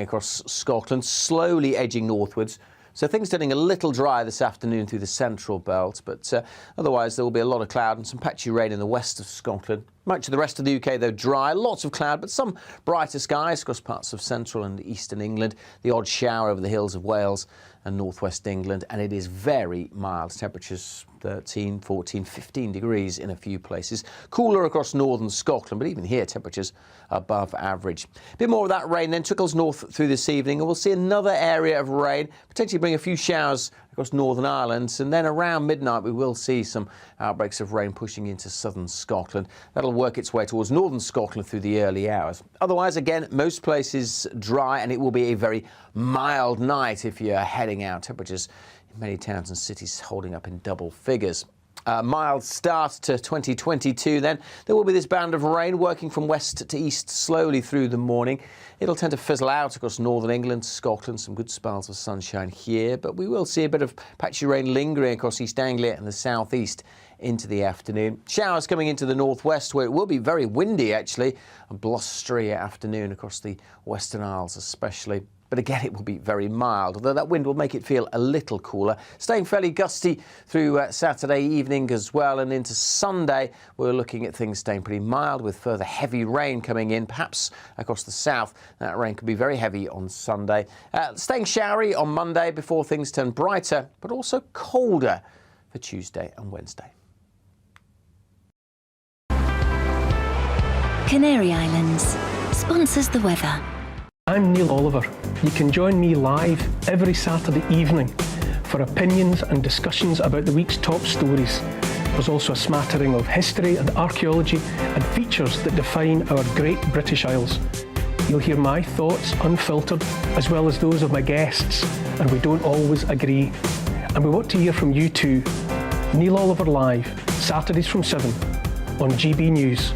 Across Scotland, slowly edging northwards. So things getting a little dry this afternoon through the central belt, but otherwise there will be a lot of cloud and some patchy rain in the west of Scotland. Much of the rest of the UK, though, dry. Lots of cloud, but some brighter skies across parts of central and eastern England. The odd shower over the hills of Wales and northwest England, and it is very mild. Temperatures 13, 14, 15 degrees in a few places. Cooler across northern Scotland, but even here temperatures above average. A bit more of that rain then trickles north through this evening, and we'll see another area of rain, potentially bring a few showers across Northern Ireland, and then around midnight we will see some outbreaks of rain pushing into southern Scotland. That'll work its way towards northern Scotland through the early hours. Otherwise, again, most places dry, and it will be a very mild night if you're heading out. Temperatures in many towns and cities holding up in double figures. Mild start to 2022 then. There will be this band of rain working from west to east slowly through the morning. It'll tend to fizzle out across northern England, Scotland, some good spells of sunshine here, but we will see a bit of patchy rain lingering across East Anglia and the southeast into the afternoon. Showers coming into the northwest, where it will be very windy actually, a blustery afternoon across the Western Isles especially. But again, it will be very mild, although that wind will make it feel a little cooler. Staying fairly gusty through Saturday evening as well, and into Sunday we're looking at things staying pretty mild with further heavy rain coming in, perhaps across the south. That rain could be very heavy on Sunday. Staying showery on Monday before things turn brighter, but also colder for Tuesday and Wednesday. Canary Islands sponsors the weather. I'm Neil Oliver. You can join me live every Saturday evening for opinions and discussions about the week's top stories. There's also a smattering of history and archaeology and features that define our great British Isles. You'll hear my thoughts unfiltered, as well as those of my guests, and we don't always agree. And we want to hear from you too. Neil Oliver Live, Saturdays from 7 on GB News.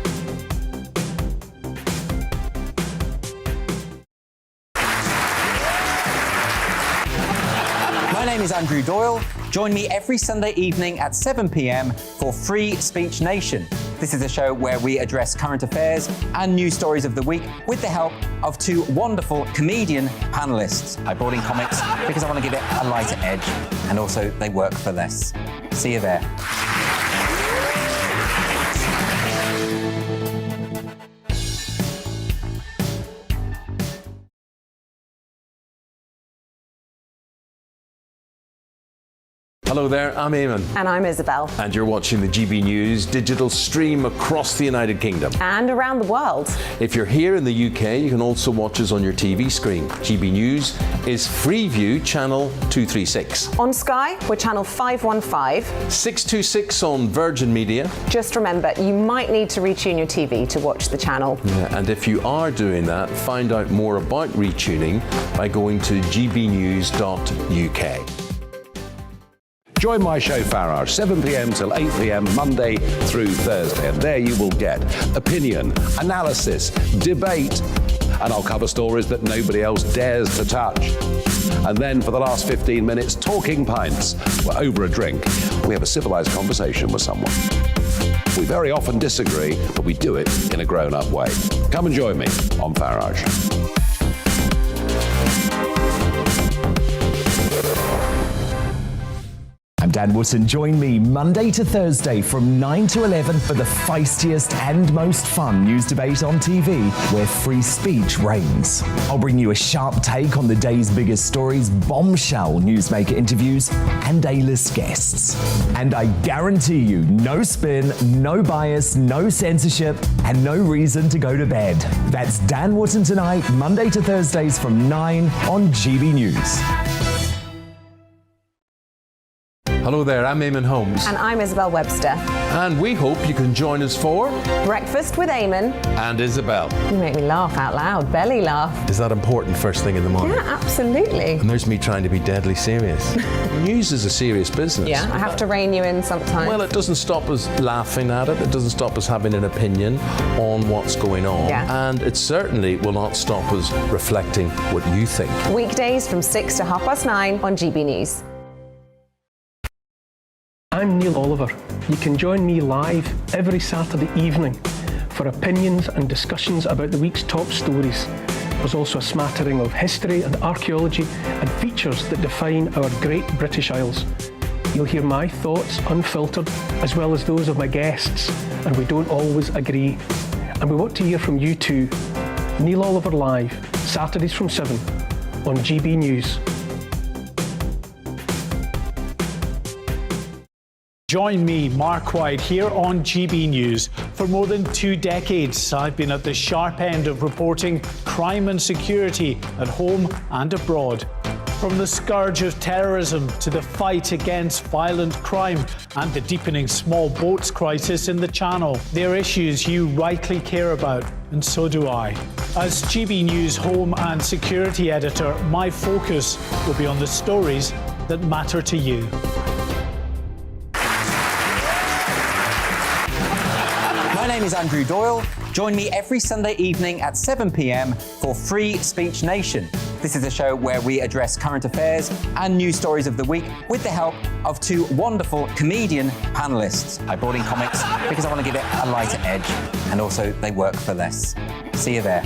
My name is Andrew Doyle. Join me every Sunday evening at 7 p.m. for Free Speech Nation. This is a show where we address current affairs and news stories of the week with the help of two wonderful comedian panellists. I brought in comics because I want to give it a lighter edge, and also they work for less. See you there. Hello there, I'm Eamon. And I'm Isabel. And you're watching the GB News digital stream across the United Kingdom. And around the world. If you're here in the UK, you can also watch us on your TV screen. GB News is Freeview channel 236. On Sky, we're channel 515. 626 on Virgin Media. Just remember, you might need to retune your TV to watch the channel. Yeah, and if you are doing that, find out more about retuning by going to gbnews.uk. Join my show Farage, 7 p.m. till 8 p.m. Monday through Thursday, and there you will get opinion, analysis, debate, and I'll cover stories that nobody else dares to touch. And then for the last 15 minutes, talking pints. We're over a drink. We have a civilized conversation with someone. We very often disagree, but we do it in a grown-up way. Come and join me on Farage. I'm Dan Wootton. Join me Monday to Thursday from 9 to 11 for the feistiest and most fun news debate on TV, where free speech reigns. I'll bring you a sharp take on the day's biggest stories, bombshell newsmaker interviews, and A-list guests. And I guarantee you, no spin, no bias, no censorship, and no reason to go to bed. That's Dan Wootton tonight, Monday to Thursdays from 9 on GB News. Hello there, I'm Eamon Holmes. And I'm Isabel Webster. And we hope you can join us for Breakfast with Eamon. And Isabel. You make me laugh out loud, belly laugh. Is that important first thing in the morning? Yeah, absolutely. And there's me trying to be deadly serious. News is a serious business. Yeah, I have to rein you in sometimes. Well, it doesn't stop us laughing at it. It doesn't stop us having an opinion on what's going on. Yeah. And it certainly will not stop us reflecting what you think. Weekdays from 6 to 9:30 on GB News. I'm Neil Oliver. You can join me live every Saturday evening for opinions and discussions about the week's top stories. There's also a smattering of history and archaeology and features that define our great British Isles. You'll hear my thoughts unfiltered, as well as those of my guests, and we don't always agree. And we want to hear from you too. Neil Oliver Live, Saturdays from 7 on GB News. Join me, Mark White, here on GB News. For more than 2 decades, I've been at the sharp end of reporting crime and security at home and abroad. From the scourge of terrorism to the fight against violent crime and the deepening small boats crisis in the Channel, they're issues you rightly care about, and so do I. As GB News Home and Security Editor, my focus will be on the stories that matter to you. My name is Andrew Doyle. Join me every Sunday evening at 7 p.m. for Free Speech Nation. This is a show where we address current affairs and news stories of the week with the help of 2 wonderful comedian panellists. I brought in comics because I want to give it a lighter edge, and also they work for less. See you there.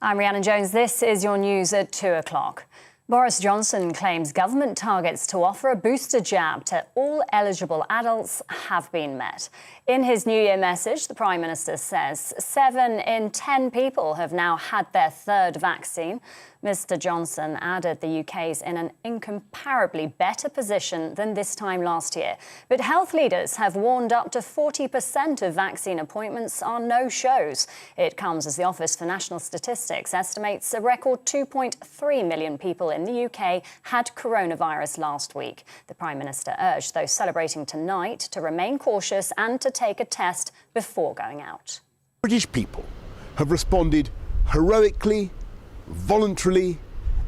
I'm Rhiannon Jones. This is your news at 2 o'clock. Boris Johnson claims government targets to offer a booster jab to all eligible adults have been met. In his New Year message, the Prime Minister says 7 in 10 people have now had their 3rd vaccine. Mr Johnson added the UK's in an incomparably better position than this time last year. But health leaders have warned up to 40% of vaccine appointments are no-shows. It comes as the Office for National Statistics estimates a record 2.3 million people in the UK had coronavirus last week. The Prime Minister urged those celebrating tonight to remain cautious and to take a test before going out. British people have responded heroically, voluntarily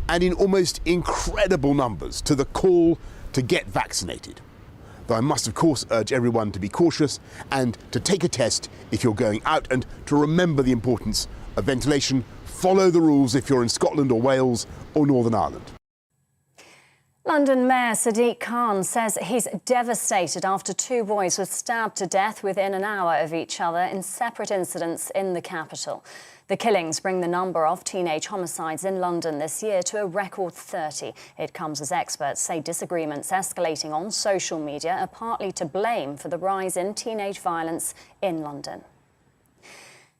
and in almost incredible numbers to the call to get vaccinated. Though I must of course urge everyone to be cautious and to take a test if you're going out, and to remember the importance of ventilation. Follow the rules if you're in Scotland or Wales or Northern Ireland. London Mayor Sadiq Khan says he's devastated after 2 boys were stabbed to death within an hour of each other in separate incidents in the capital. The killings bring the number of teenage homicides in London this year to a record 30. It comes as experts say disagreements escalating on social media are partly to blame for the rise in teenage violence in London.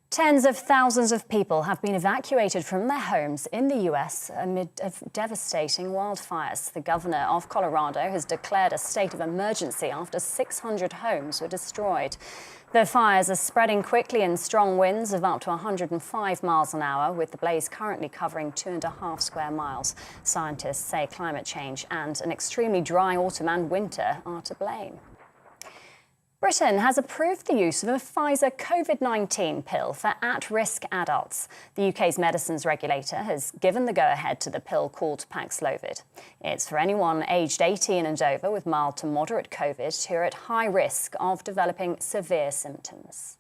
Tens of thousands of people have been evacuated from their homes in the US amid devastating wildfires. The governor of Colorado has declared a state of emergency after 600 homes were destroyed. The fires are spreading quickly in strong winds of up to 105 miles an hour, with the blaze currently covering 2.5 square miles. Scientists say climate change and an extremely dry autumn and winter are to blame. Britain has approved the use of a Pfizer COVID-19 pill for at-risk adults. The UK's medicines regulator has given the go-ahead to the pill called Paxlovid. It's for anyone aged 18 and over with mild to moderate COVID who are at high risk of developing severe symptoms.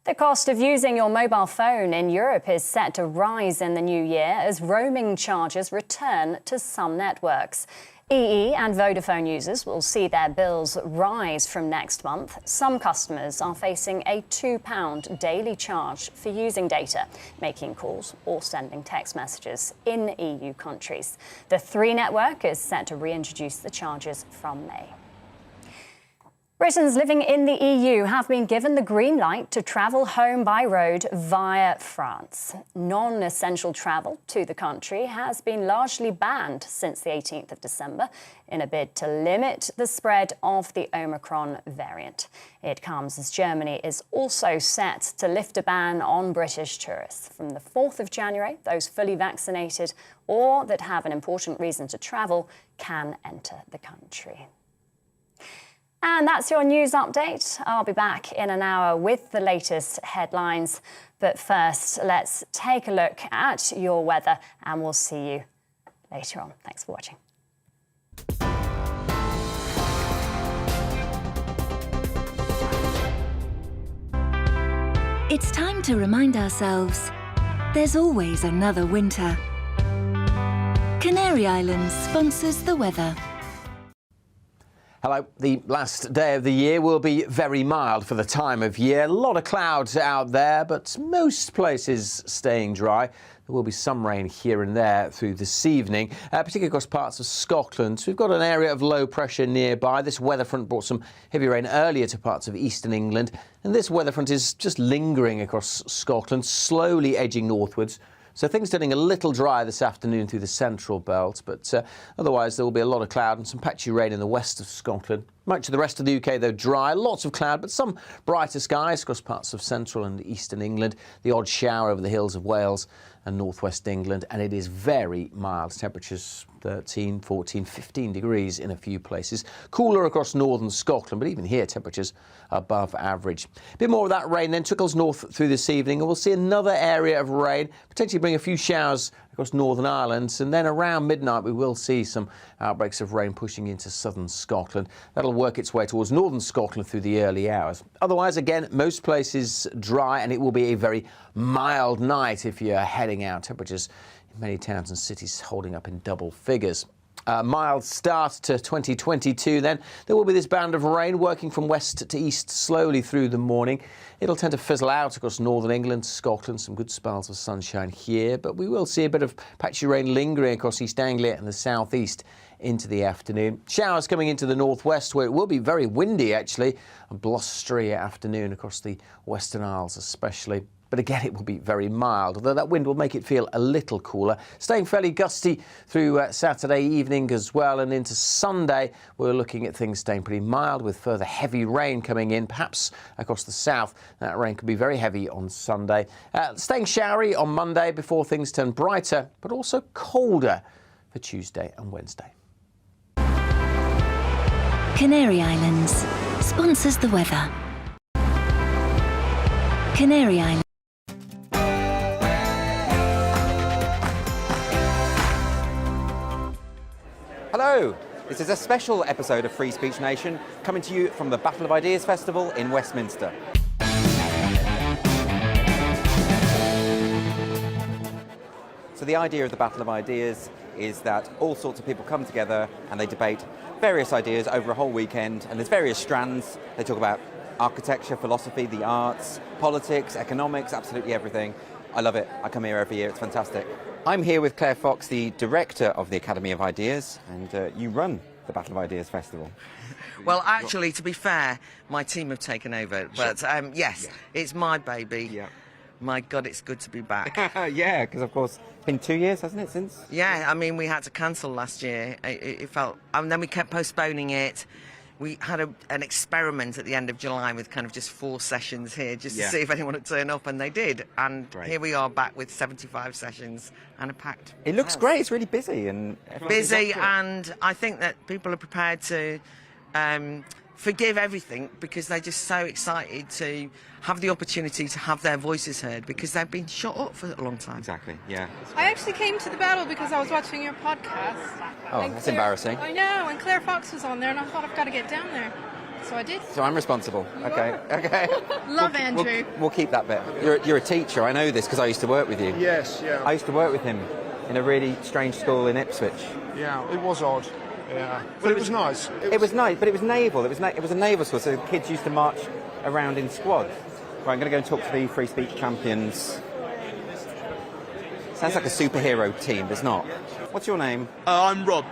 The cost of using your mobile phone in Europe is set to rise in the new year as roaming charges return to some networks. EE and Vodafone users will see their bills rise from next month. Some customers are facing a £2 daily charge for using data, making calls or sending text messages in EU countries. The Three network is set to reintroduce the charges from May. Britons living in the EU have been given the green light to travel home by road via France. Non-essential travel to the country has been largely banned since the 18th of December in a bid to limit the spread of the Omicron variant. It comes as Germany is also set to lift a ban on British tourists. From the 4th of January, those fully vaccinated or that have an important reason to travel can enter the country. And that's your news update. I'll be back in an hour with the latest headlines. But first, let's take a look at your weather and we'll see you later on. Thanks for watching. It's time to remind ourselves there's always another winter. Canary Islands sponsors the weather. Hello. The last day of the year will be very mild for the time of year. A lot of clouds out there, but most places staying dry. There will be some rain here and there through this evening, particularly across parts of Scotland. So we've got an area of low pressure nearby. This weather front brought some heavy rain earlier to parts of eastern England, and this weather front is just lingering across Scotland, slowly edging northwards. So things turning a little dry this afternoon through the central belt, but otherwise there will be a lot of cloud and some patchy rain in the west of Scotland. Much of the rest of the UK, though, dry. Lots of cloud, but some brighter skies across parts of central and eastern England. The odd shower over the hills of Wales and northwest England, and it is very mild. Temperatures 13, 14, 15 degrees in a few places. Cooler across northern Scotland, but even here temperatures above average. A bit more of that rain then trickles north through this evening, and we'll see another area of rain, potentially bring a few showers across Northern Ireland, and then around midnight we will see some outbreaks of rain pushing into southern Scotland. That'll work its way towards northern Scotland through the early hours. Otherwise, again, most places dry, and it will be a very mild night if you're heading out. Temperatures in many towns and cities holding up in double figures. Mild start to 2022 then. There will be this band of rain working from west to east slowly through the morning. It'll tend to fizzle out across northern England, Scotland, some good spells of sunshine here, but we will see a bit of patchy rain lingering across East Anglia and the southeast into the afternoon. Showers coming into the northwest, where it will be very windy actually, a blustery afternoon across the Western Isles especially. But again, it will be very mild, although that wind will make it feel a little cooler. Staying fairly gusty through Saturday evening as well, and into Sunday, we're looking at things staying pretty mild with further heavy rain coming in, perhaps across the south. That rain could be very heavy on Sunday. Staying showery on Monday before things turn brighter, but also colder for Tuesday and Wednesday. Canary Islands sponsors the weather. Canary Islands. Hello, this is a special episode of Free Speech Nation coming to you from the Battle of Ideas Festival in Westminster. So the idea of the Battle of Ideas is that all sorts of people come together and they debate various ideas over a whole weekend, and there's various strands. They talk about architecture, philosophy, the arts, politics, economics, absolutely everything. I love it. I come here every year. It's fantastic. I'm here with Claire Fox, the director of the Academy of Ideas, and you run the Battle of Ideas Festival. Well, actually, to be fair, my team have taken over, but yes, it's my baby. Yeah. My God, it's good to be back. Yeah, because of course, it's been 2 years, hasn't it, since? Yeah, I mean, we had to cancel last year. It felt, and then we kept postponing it. We had an experiment at the end of July with kind of just 4 sessions here, just to see if anyone would turn up, and they did. And here we are back with 75 sessions and a packed It looks house. Great. It's really busy and busy, and I think that people are prepared to forgive everything because they're just so excited to have the opportunity to have their voices heard because they've been shut up for a long time. Exactly, yeah. I actually came to the battle because I was watching your podcast. Oh, that's embarrassing. I know, and Claire Fox was on there, and I thought I've got to get down there. So I did. So I'm responsible. Okay. Love Andrew. We'll keep that bit. You're a teacher. I know this because I used to work with you. Yes, yeah. I used to work with him in a really strange school in Ipswich. Yeah, it was odd. Yeah, but it was nice. It was nice, but it was naval. It was a naval school, so the kids used to march around in squads. Right, I'm going to go and talk to the Free Speech champions. Sounds like a superhero team, but it's not. What's your name? I'm Rob.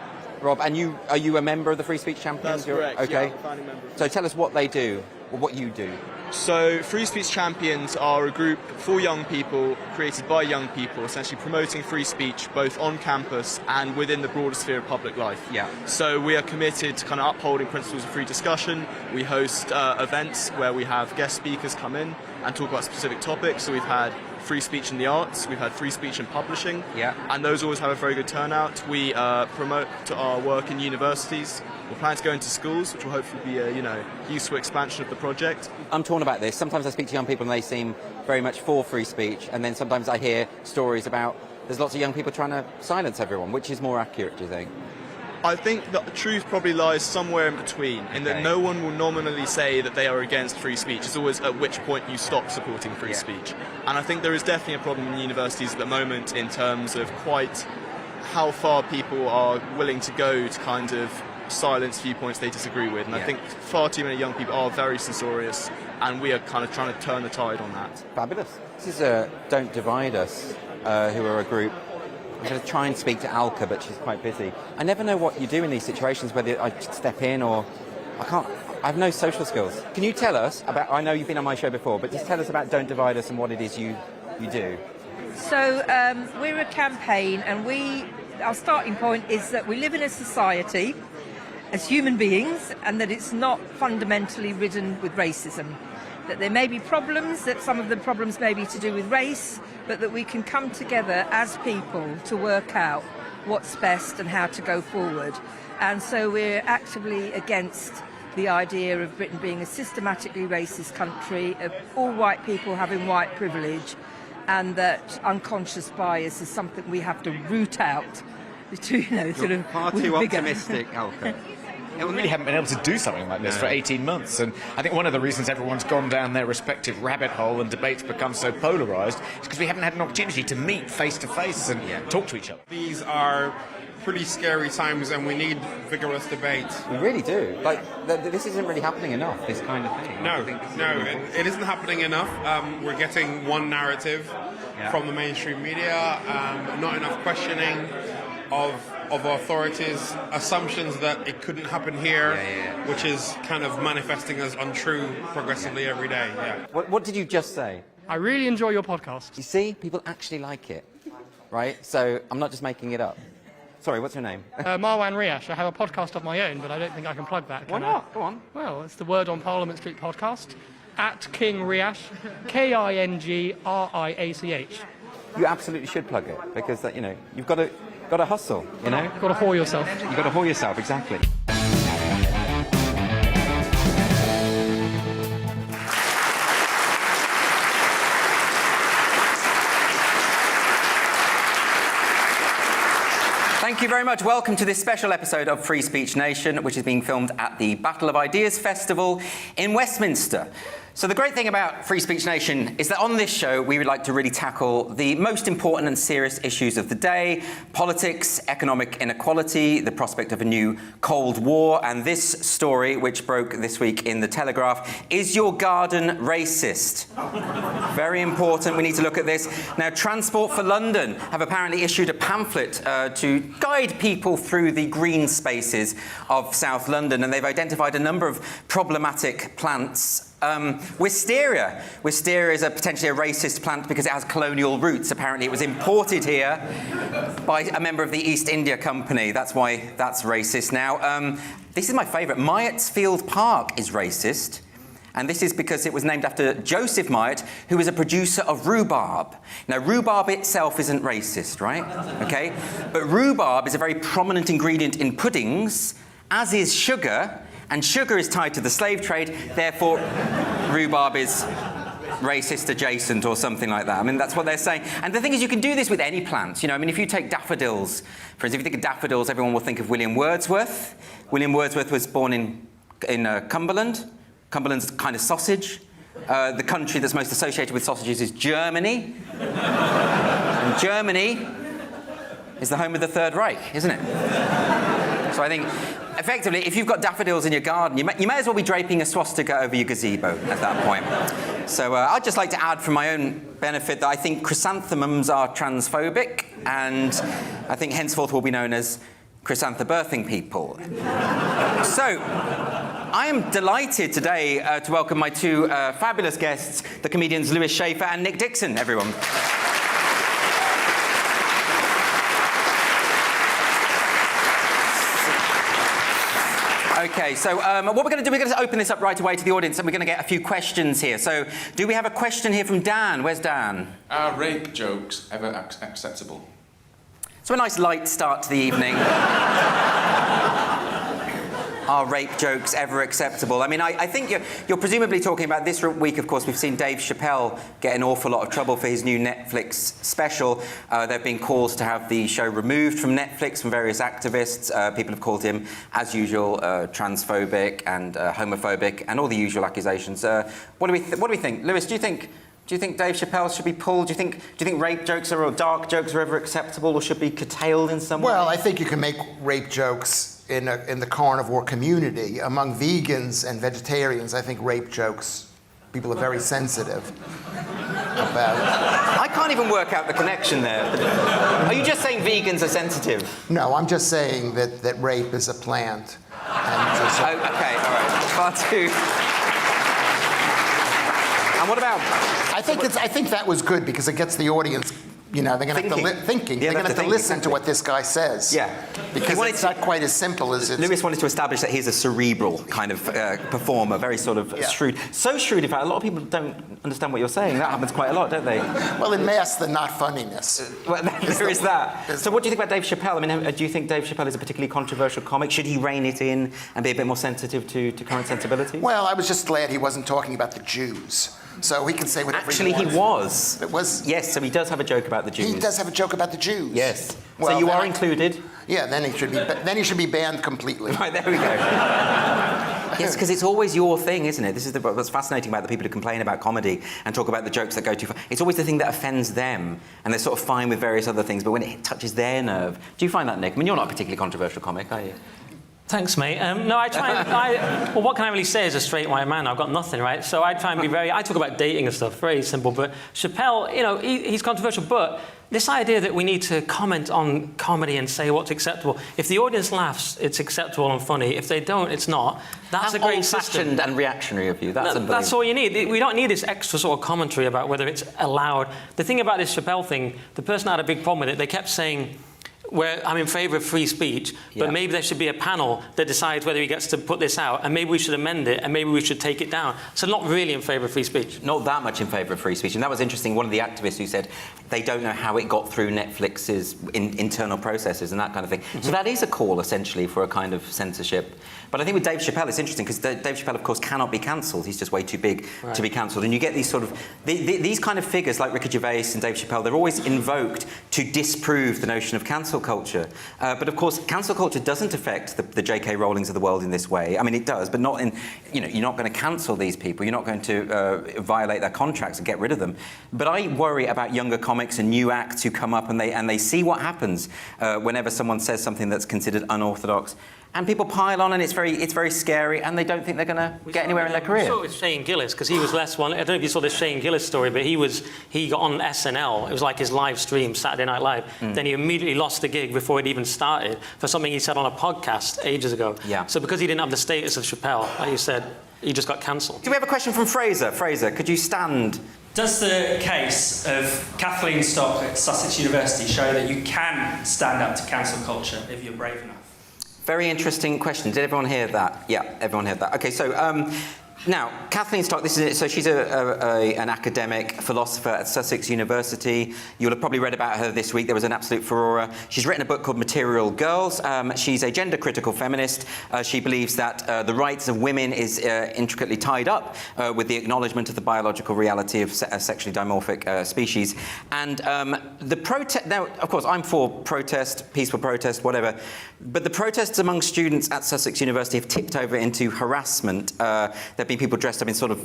Rob, and are you a member of the Free Speech champions? That's correct. Okay. Yeah, I'm a founding member. So tell us what they do, or what you do. So Free Speech Champions are a group for young people, created by young people, essentially promoting free speech both on campus and within the broader sphere of public life. Yeah. So we are committed to kind of upholding principles of free discussion. We host events where we have guest speakers come in and talk about specific topics. So we've had free speech in the arts, we've had free speech in publishing, and those always have a very good turnout. We promote our work in universities. We're planning to go into schools, which will hopefully be a useful expansion of the project. I'm torn about this. Sometimes I speak to young people and they seem very much for free speech, and then sometimes I hear stories about there's lots of young people trying to silence everyone. Which is more accurate, do you think? I think the truth probably lies somewhere in between, in that no one will nominally say that they are against free speech. It's always at which point you stop supporting free speech. And I think there is definitely a problem in universities at the moment in terms of quite how far people are willing to go to kind of silence viewpoints they disagree with. And I think far too many young people are very censorious, and we are kind of trying to turn the tide on that. Fabulous. This is Don't Divide Us, who are a group. I'm going to try and speak to Alka, but she's quite busy. I never know what you do in these situations, whether I step in or... I have no social skills. Can you tell us about... I know you've been on my show before, but just tell us about Don't Divide Us and what it is you do. So we're a campaign, and our starting point is that we live in a society as human beings, and that it's not fundamentally ridden with racism. That there may be problems, that some of the problems may be to do with race, but that we can come together as people to work out what's best and how to go forward. And so we're actively against the idea of Britain being a systematically racist country, of all white people having white privilege, and that unconscious bias is something we have to root out. You're far too optimistic, Alka. We really haven't been able to do something like this for 18 months, and I think one of the reasons everyone's gone down their respective rabbit hole and debates become so polarised is because we haven't had an opportunity to meet face to face and talk to each other. These are pretty scary times, and we need vigorous debate. We really do. Like, this isn't really happening enough, this kind of thing. No, it isn't happening enough. We're getting one narrative from the mainstream media, not enough questioning of authorities, assumptions that it couldn't happen here, which is kind of manifesting as untrue progressively every day. What did you just say? I really enjoy your podcast. You see, people actually like it, right? So I'm not just making it up. Sorry, what's your name? Marwan Riash. I have a podcast of my own, but I don't think I can plug that. Why not? Go on. Well, it's the Word on Parliament Street podcast, at King Riash, KINGRIACH. You absolutely should plug it, because you've got to hustle, You've got to whore yourself. You've got to whore yourself, exactly. Thank you very much. Welcome to this special episode of Free Speech Nation, which is being filmed at the Battle of Ideas Festival in Westminster. So the great thing about Free Speech Nation is that on this show, we would like to really tackle the most important and serious issues of the day: politics, economic inequality, the prospect of a new Cold War, and this story, which broke this week in The Telegraph: is your garden racist? Very important, we need to look at this. Now, Transport for London have apparently issued a pamphlet to guide people through the green spaces of South London, and they've identified a number of problematic plants. Wisteria. Wisteria is potentially a racist plant because it has colonial roots. Apparently it was imported here by a member of the East India Company. That's why that's racist. Now, this is my favourite. Myattsfield Park is racist. And this is because it was named after Joseph Myatt, who was a producer of rhubarb. Now, rhubarb itself isn't racist, right? Okay? But rhubarb is a very prominent ingredient in puddings, as is sugar. And sugar is tied to the slave trade, therefore rhubarb is racist adjacent or something like that. I mean, that's what they're saying. And the thing is, you can do this with any plants. I mean, if you take daffodils, for instance, if you think of daffodils, everyone will think of William Wordsworth. William Wordsworth was born in Cumberland. Cumberland's kind of sausage. The country that's most associated with sausages is Germany. And Germany is the home of the Third Reich, isn't it? So I think, effectively, if you've got daffodils in your garden, you may as well be draping a swastika over your gazebo at that point. So I'd just like to add, for my own benefit, that I think chrysanthemums are transphobic, and I think henceforth will be known as chrysanthebirthing people. So I am delighted today to welcome my two fabulous guests, the comedians Lewis Schaefer and Nick Dixon, everyone. Okay, so what we're going to do, we're going to open this up right away to the audience, and we're going to get a few questions here. So, do we have a question here from Dan? Where's Dan? Are rape jokes ever acceptable? So a nice light start to the evening. Are rape jokes ever acceptable? I mean, I think you're presumably talking about this week, of course, we've seen Dave Chappelle get an awful lot of trouble for his new Netflix special. There have been calls to have the show removed from Netflix from various activists. People have called him, as usual, transphobic and homophobic and all the usual accusations. What do we think? Lewis, do you think Dave Chappelle should be pulled? Do you think rape jokes or dark jokes are ever acceptable or should be curtailed in some way? Well, I think you can make rape jokes in the carnivore community. Among vegans and vegetarians, I think rape jokes, people are very sensitive about. I can't even work out the connection there. Are you just saying vegans are sensitive? No, I'm just saying that rape is a plant. And okay, all right. Far too. And what about? I think that was good because it gets the audience. You know, they're going to have to thinking. They're going to have to listen to what this guy says. Yeah, because it's not quite as simple as it's. Lewis wanted to establish that he's a cerebral kind of performer, very sort of shrewd. So shrewd, in fact, a lot of people don't understand what you're saying. That happens quite a lot, don't they? Well, it masks the not funniness. Well, there is that. So, what do you think about Dave Chappelle? I mean, do you think Dave Chappelle is a particularly controversial comic? Should he rein it in and be a bit more sensitive to current sensibilities? Well, I was just glad he wasn't talking about the Jews. So he can say whatever he wants. Actually, he was. It was? Yes, so he does have a joke about the Jews. He does have a joke about the Jews. Yes. Well, so you are included? Yeah, then he should be banned completely. Right, there we go. Yes, because it's always your thing, isn't it? This is what's fascinating about the people who complain about comedy and talk about the jokes that go too far. It's always the thing that offends them, and they're sort of fine with various other things, but when it touches their nerve... Do you find that, Nick? I mean, you're not a particularly controversial comic, are you? Thanks, mate. No, I try and... well, what can I really say as a straight white man? I've got nothing, right? So I try and be very... I talk about dating and stuff, very simple. But Chappelle, you know, he's controversial. But this idea that we need to comment on comedy and say what's acceptable. If the audience laughs, it's acceptable and funny. If they don't, it's not. That's a great system. Old-fashioned and reactionary of you. That's all you need. We don't need this extra sort of commentary about whether it's allowed. The thing about this Chappelle thing, the person had a big problem with it. They kept saying... I'm in favour of free speech, but maybe there should be a panel that decides whether he gets to put this out, and maybe we should amend it, and maybe we should take it down. So not really in favour of free speech. Not that much in favour of free speech. And that was interesting. One of the activists who said they don't know how it got through Netflix's internal processes and that kind of thing. So that is a call, essentially, for a kind of censorship. But I think with Dave Chappelle, it's interesting, because Dave Chappelle, of course, cannot be cancelled. He's just way too big to be cancelled. And you get these sort of... these kind of figures, like Ricky Gervais and Dave Chappelle, they're always invoked to disprove the notion of cancel culture. But of course, cancel culture doesn't affect the J.K. Rowlings of the world in this way. I mean, it does, but not in... You know, you're not going to cancel these people. You're not going to violate their contracts and get rid of them. But I worry about younger comics and new acts who come up and they see what happens whenever someone says something that's considered unorthodox. And people pile on, and it's very scary, and they don't think they're going to get anywhere in their career. We saw it with Shane Gillis, because he was less one. I don't know if you saw this Shane Gillis story, but he got on SNL. It was like his live stream, Saturday Night Live. Then he immediately lost the gig before it even started for something he said on a podcast ages ago. Yeah. So because he didn't have the status of Chappelle, like you said, he just got cancelled. Do we have a question from Fraser? Fraser, could you stand? Does the case of Kathleen Stock at Sussex University show that you can stand up to cancel culture if you're brave enough? Very interesting question. Did everyone hear that? Yeah, everyone heard that. Okay, so now, Kathleen Stock, so she's an academic philosopher at Sussex University. You'll have probably read about her this week. There was an absolute furore. She's written a book called Material Girls. She's a gender-critical feminist. She believes that the rights of women is intricately tied up with the acknowledgement of the biological reality of sexually dimorphic species. And the protest... Now, of course, I'm for protest, peaceful protest, whatever. But the protests among students at Sussex University have tipped over into harassment. There have been people dressed up in sort of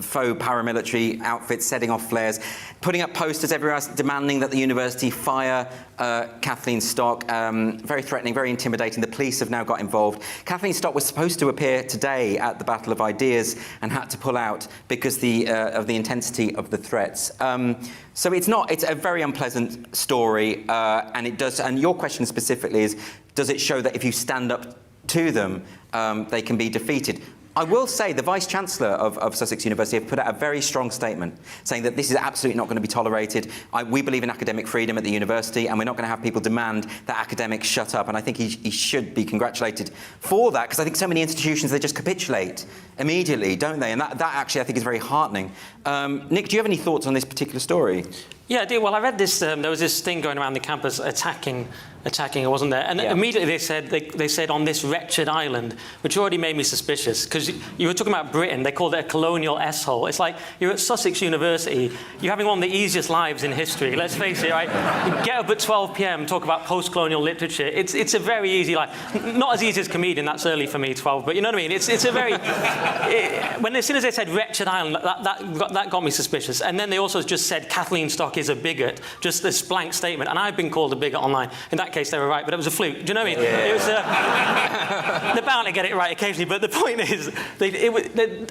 faux paramilitary outfits, setting off flares, putting up posters everywhere else demanding that the university fire Kathleen Stock. Very threatening, very intimidating. The police have now got involved. Kathleen Stock was supposed to appear today at the Battle of Ideas and had to pull out because of the intensity of the threats. So it's a very unpleasant story, and it does. And your question specifically is, does it show that if you stand up to them, they can be defeated? I will say the Vice-Chancellor of Sussex University have put out a very strong statement saying that this is absolutely not going to be tolerated. We believe in academic freedom at the university, and we're not going to have people demand that academics shut up. And I think he should be congratulated for that, because I think so many institutions, they just capitulate immediately, don't they? And that actually, I think, is very heartening. Nick, do you have any thoughts on this particular story? Yeah, I do. Well, I read this. There was this thing going around the campus attacking, wasn't there? And immediately they said on this wretched island, which already made me suspicious because you were talking about Britain. They called it a colonial s-hole. It's like you're at Sussex University. You're having one of the easiest lives in history. Let's face it, right? You get up at 12 p.m. talk about post-colonial literature. It's a very easy life. Not as easy as comedian. That's early for me, 12. But you know what I mean? It's a very as soon as they said wretched island, that got me suspicious. And then they also just said Kathleen Stock is a bigot. Just this blank statement. And I've been called a bigot online. In that case, they were right, but it was a fluke. Do you know what I mean? Yeah. It was, they're bound to get it right occasionally, but the point is,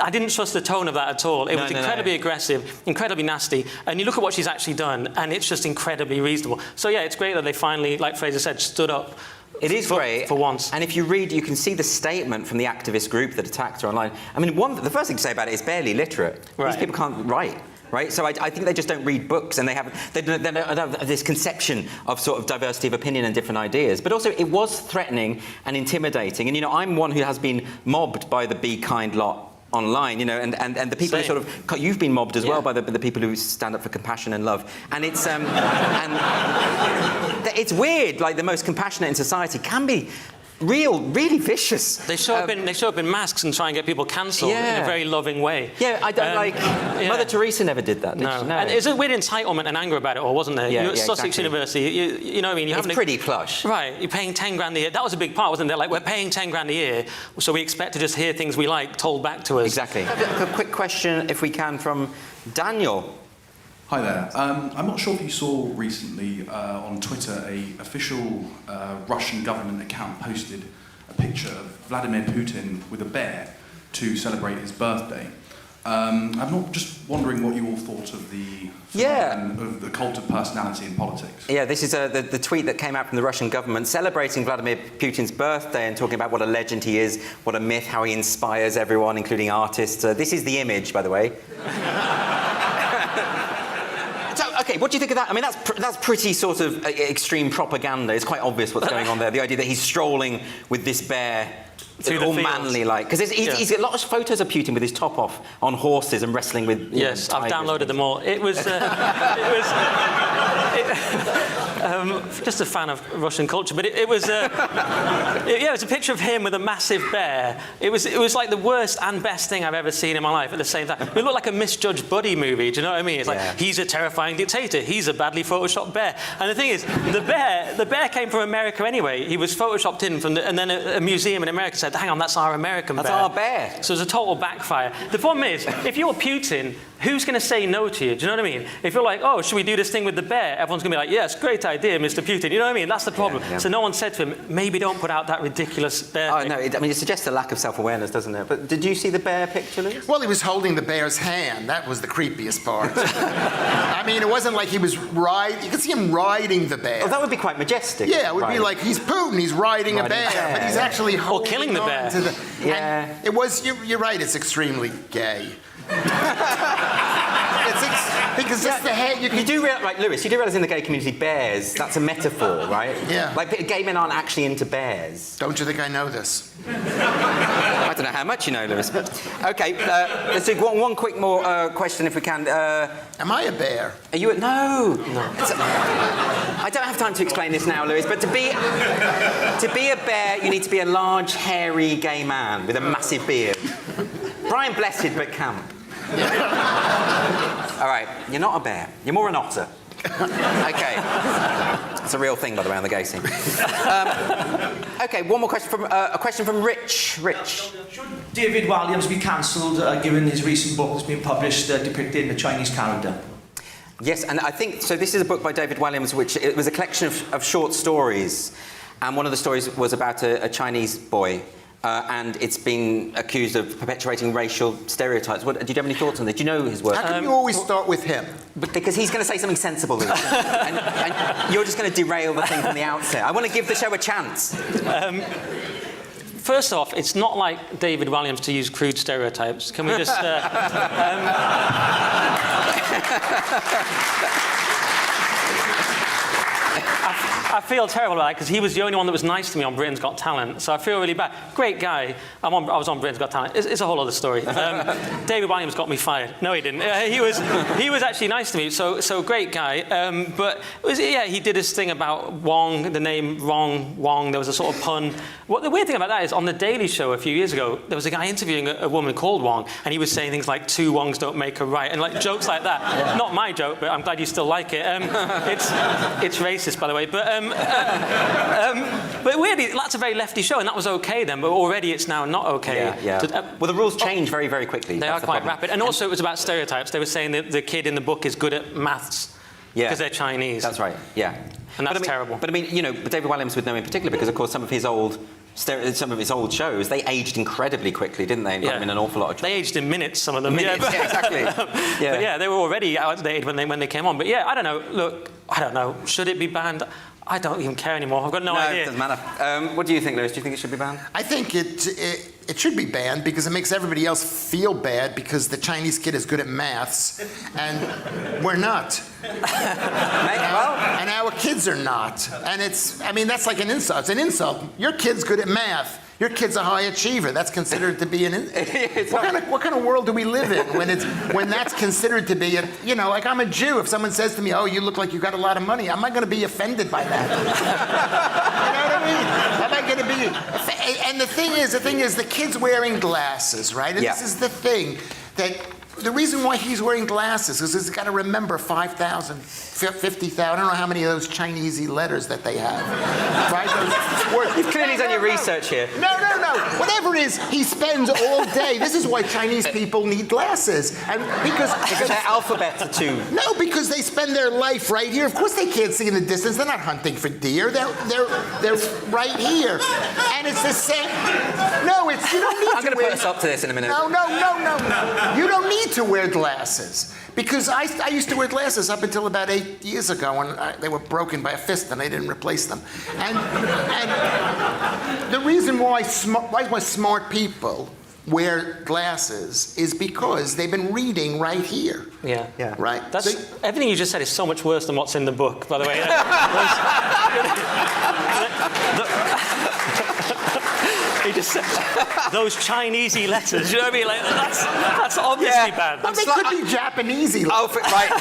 I didn't trust the tone of that at all. It was incredibly aggressive, incredibly nasty, and you look at what she's actually done, and it's just incredibly reasonable. So yeah, it's great that they finally, like Fraser said, stood up. It is great. For once. And if you read, you can see the statement from the activist group that attacked her online. I mean, the first thing to say about it is barely literate. Right. These people can't write. Right, so I think they just don't read books, and they don't have this conception of sort of diversity of opinion and different ideas. But also, it was threatening and intimidating. And I'm one who has been mobbed by the Be Kind lot online, and the people who sort of you've been mobbed as well by the people who stand up for compassion and love. And it's it's weird. Like the most compassionate in society can be really vicious. They show up in masks and try and get people cancelled in a very loving way. Yeah, I don't Mother Teresa never did that, did she? No. And there's a weird entitlement and anger about it all, wasn't there? You're at Sussex University, you know what I mean? It's pretty plush. Right, you're paying 10 grand a year. That was a big part, wasn't it? Like, we're paying 10 grand a year, so we expect to just hear things we like told back to us. Exactly. A quick question, if we can, from Daniel. Hi there. I'm not sure if you saw recently on Twitter an official Russian government account posted a picture of Vladimir Putin with a bear to celebrate his birthday. I'm not just wondering what you all thought of the of the cult of personality in politics. Yeah, this is the tweet that came out from the Russian government celebrating Vladimir Putin's birthday and talking about what a legend he is, what a myth, how he inspires everyone, including artists. This is the image, by the way. Okay, what do you think of that? I mean, that's pretty sort of extreme propaganda. It's quite obvious what's going on there. The idea that he's strolling with this bear, all manly-like. Because he's got a lot of photos of Putin with his top off on horses and wrestling with Yes, I've downloaded them all. It was... just a fan of Russian culture, but it was it was a picture of him with a massive bear. It was like the worst and best thing I've ever seen in my life at the same time. It looked like a misjudged Buddy movie. Do you know what I mean? It's like he's a terrifying dictator. He's a badly photoshopped bear. And the thing is, the bear came from America anyway. He was photoshopped in from and then a museum in America said, "Hang on, that's our American bear." That's our bear. So it was a total backfire. The problem is, if you're Putin, who's going to say no to you? Do you know what I mean? If you're like, "Oh, should we do this thing with the bear?" Everyone's going to be like, "Yes, great idea, Mr. Putin." You know what I mean? That's the problem. Yeah. So no one said to him, maybe don't put out that ridiculous bear thing. No, it suggests a lack of self-awareness, doesn't it? But did you see the bear picture, Lewis? Well, he was holding the bear's hand. That was the creepiest part. I mean, it wasn't like he was riding. You could see him riding the bear. Oh, that would be quite majestic. Yeah, it would be like he's Putin. He's riding a bear, but he's actually holding killing the bear. It was. You're right. It's extremely gay. Because it's the head. You do realize, right, Lewis? You do realise in the gay community, bears. That's a metaphor, right? Yeah. Like gay men aren't actually into bears. Don't you think I know this? I don't know how much you know, Lewis. But okay, let's do one quick more question if we can. Am I a bear? Are you? No. I don't have time to explain this now, Lewis. But to be a bear, you need to be a large, hairy, gay man with a massive beard. Brian Blessed, but camp. All right, you're not a bear. You're more an otter. Okay. It's a real thing, by the way, on the gay scene. Okay, one more question a question from Rich. Rich. Should David Walliams be cancelled, given his recent book that's been published depicting the Chinese calendar? Yes, and I think so. This is a book by David Walliams, which it was a collection of short stories, and one of the stories was about a Chinese boy. And it's been accused of perpetuating racial stereotypes. Did you have any thoughts on this? Do you know his work? How can you always start with him? Because he's going to say something sensible, and you're just going to derail the thing from the outset. I want to give the show a chance. First off, it's not like David Walliams to use crude stereotypes. Can we just... I feel terrible about it because he was the only one that was nice to me on Britain's Got Talent, so I feel really bad. Great guy. I was on Britain's Got Talent. It's a whole other story. David Williams got me fired. No, he didn't. He was actually nice to me, so great guy. But he did his thing about Wong, the name wrong, Wong. There was a sort of pun. What the weird thing about that is, on The Daily Show a few years ago, there was a guy interviewing a woman called Wong, and he was saying things like, 2 Wongs don't make a right, and like jokes like that. Yeah. Not my joke, but I'm glad you still like it. It's racist, by the way. But weirdly, that's a very lefty show, and that was okay then, but already it's now not okay. Yeah. Well, the rules change very, very quickly. They are quite rapid. And also, it was about stereotypes. They were saying that the kid in the book is good at maths because they're Chinese. That's right, yeah. And that's terrible. But I mean, but David Williams would know in particular because, of course, some of his old shows, they aged incredibly quickly, didn't they? And got them in an awful lot of trouble. They aged in minutes, some of them. Yeah, exactly. But they were already outdated when they came on. But yeah, I don't know. Look, I don't know. Should it be banned? I don't even care anymore. I've got no idea. It doesn't matter. What do you think, Lewis? Do you think it should be banned? I think it should be banned because it makes everybody else feel bad because the Chinese kid is good at maths and we're not. And our kids are not. And that's like an insult. It's an insult. Your kid's good at math. Your kid's a high achiever. That's considered to be an what kind of world do we live in when that's considered to be like I'm a Jew. If someone says to me, "Oh, you look like you got a lot of money," I'm not going to be offended by that. You know what I mean? I'm not going to be. And the thing is, the kid's wearing glasses, right? And this is the thing that. The reason why he's wearing glasses is he's got to remember 5,000, 50,000, I don't know how many of those Chinesey letters that they have. Right? You've clearly done your research here. No. Whatever it is, he spends all day. This is why Chinese people need glasses. And because their alphabets are too... No, because they spend their life right here. Of course they can't see in the distance. They're not hunting for deer. They're right here. And it's the same... No, you don't need I'm going to put a stop to this in a minute. No. You don't need to wear glasses because I used to wear glasses up until about 8 years ago when they were broken by a fist and they didn't replace them. And the reason why smart people wear glasses is because they've been reading right here. Yeah. Right? Everything you just said is so much worse than what's in the book, by the way. He just said those Chinesey letters. You know what I mean? Like that's obviously bad. But they could be Japanesey. Right.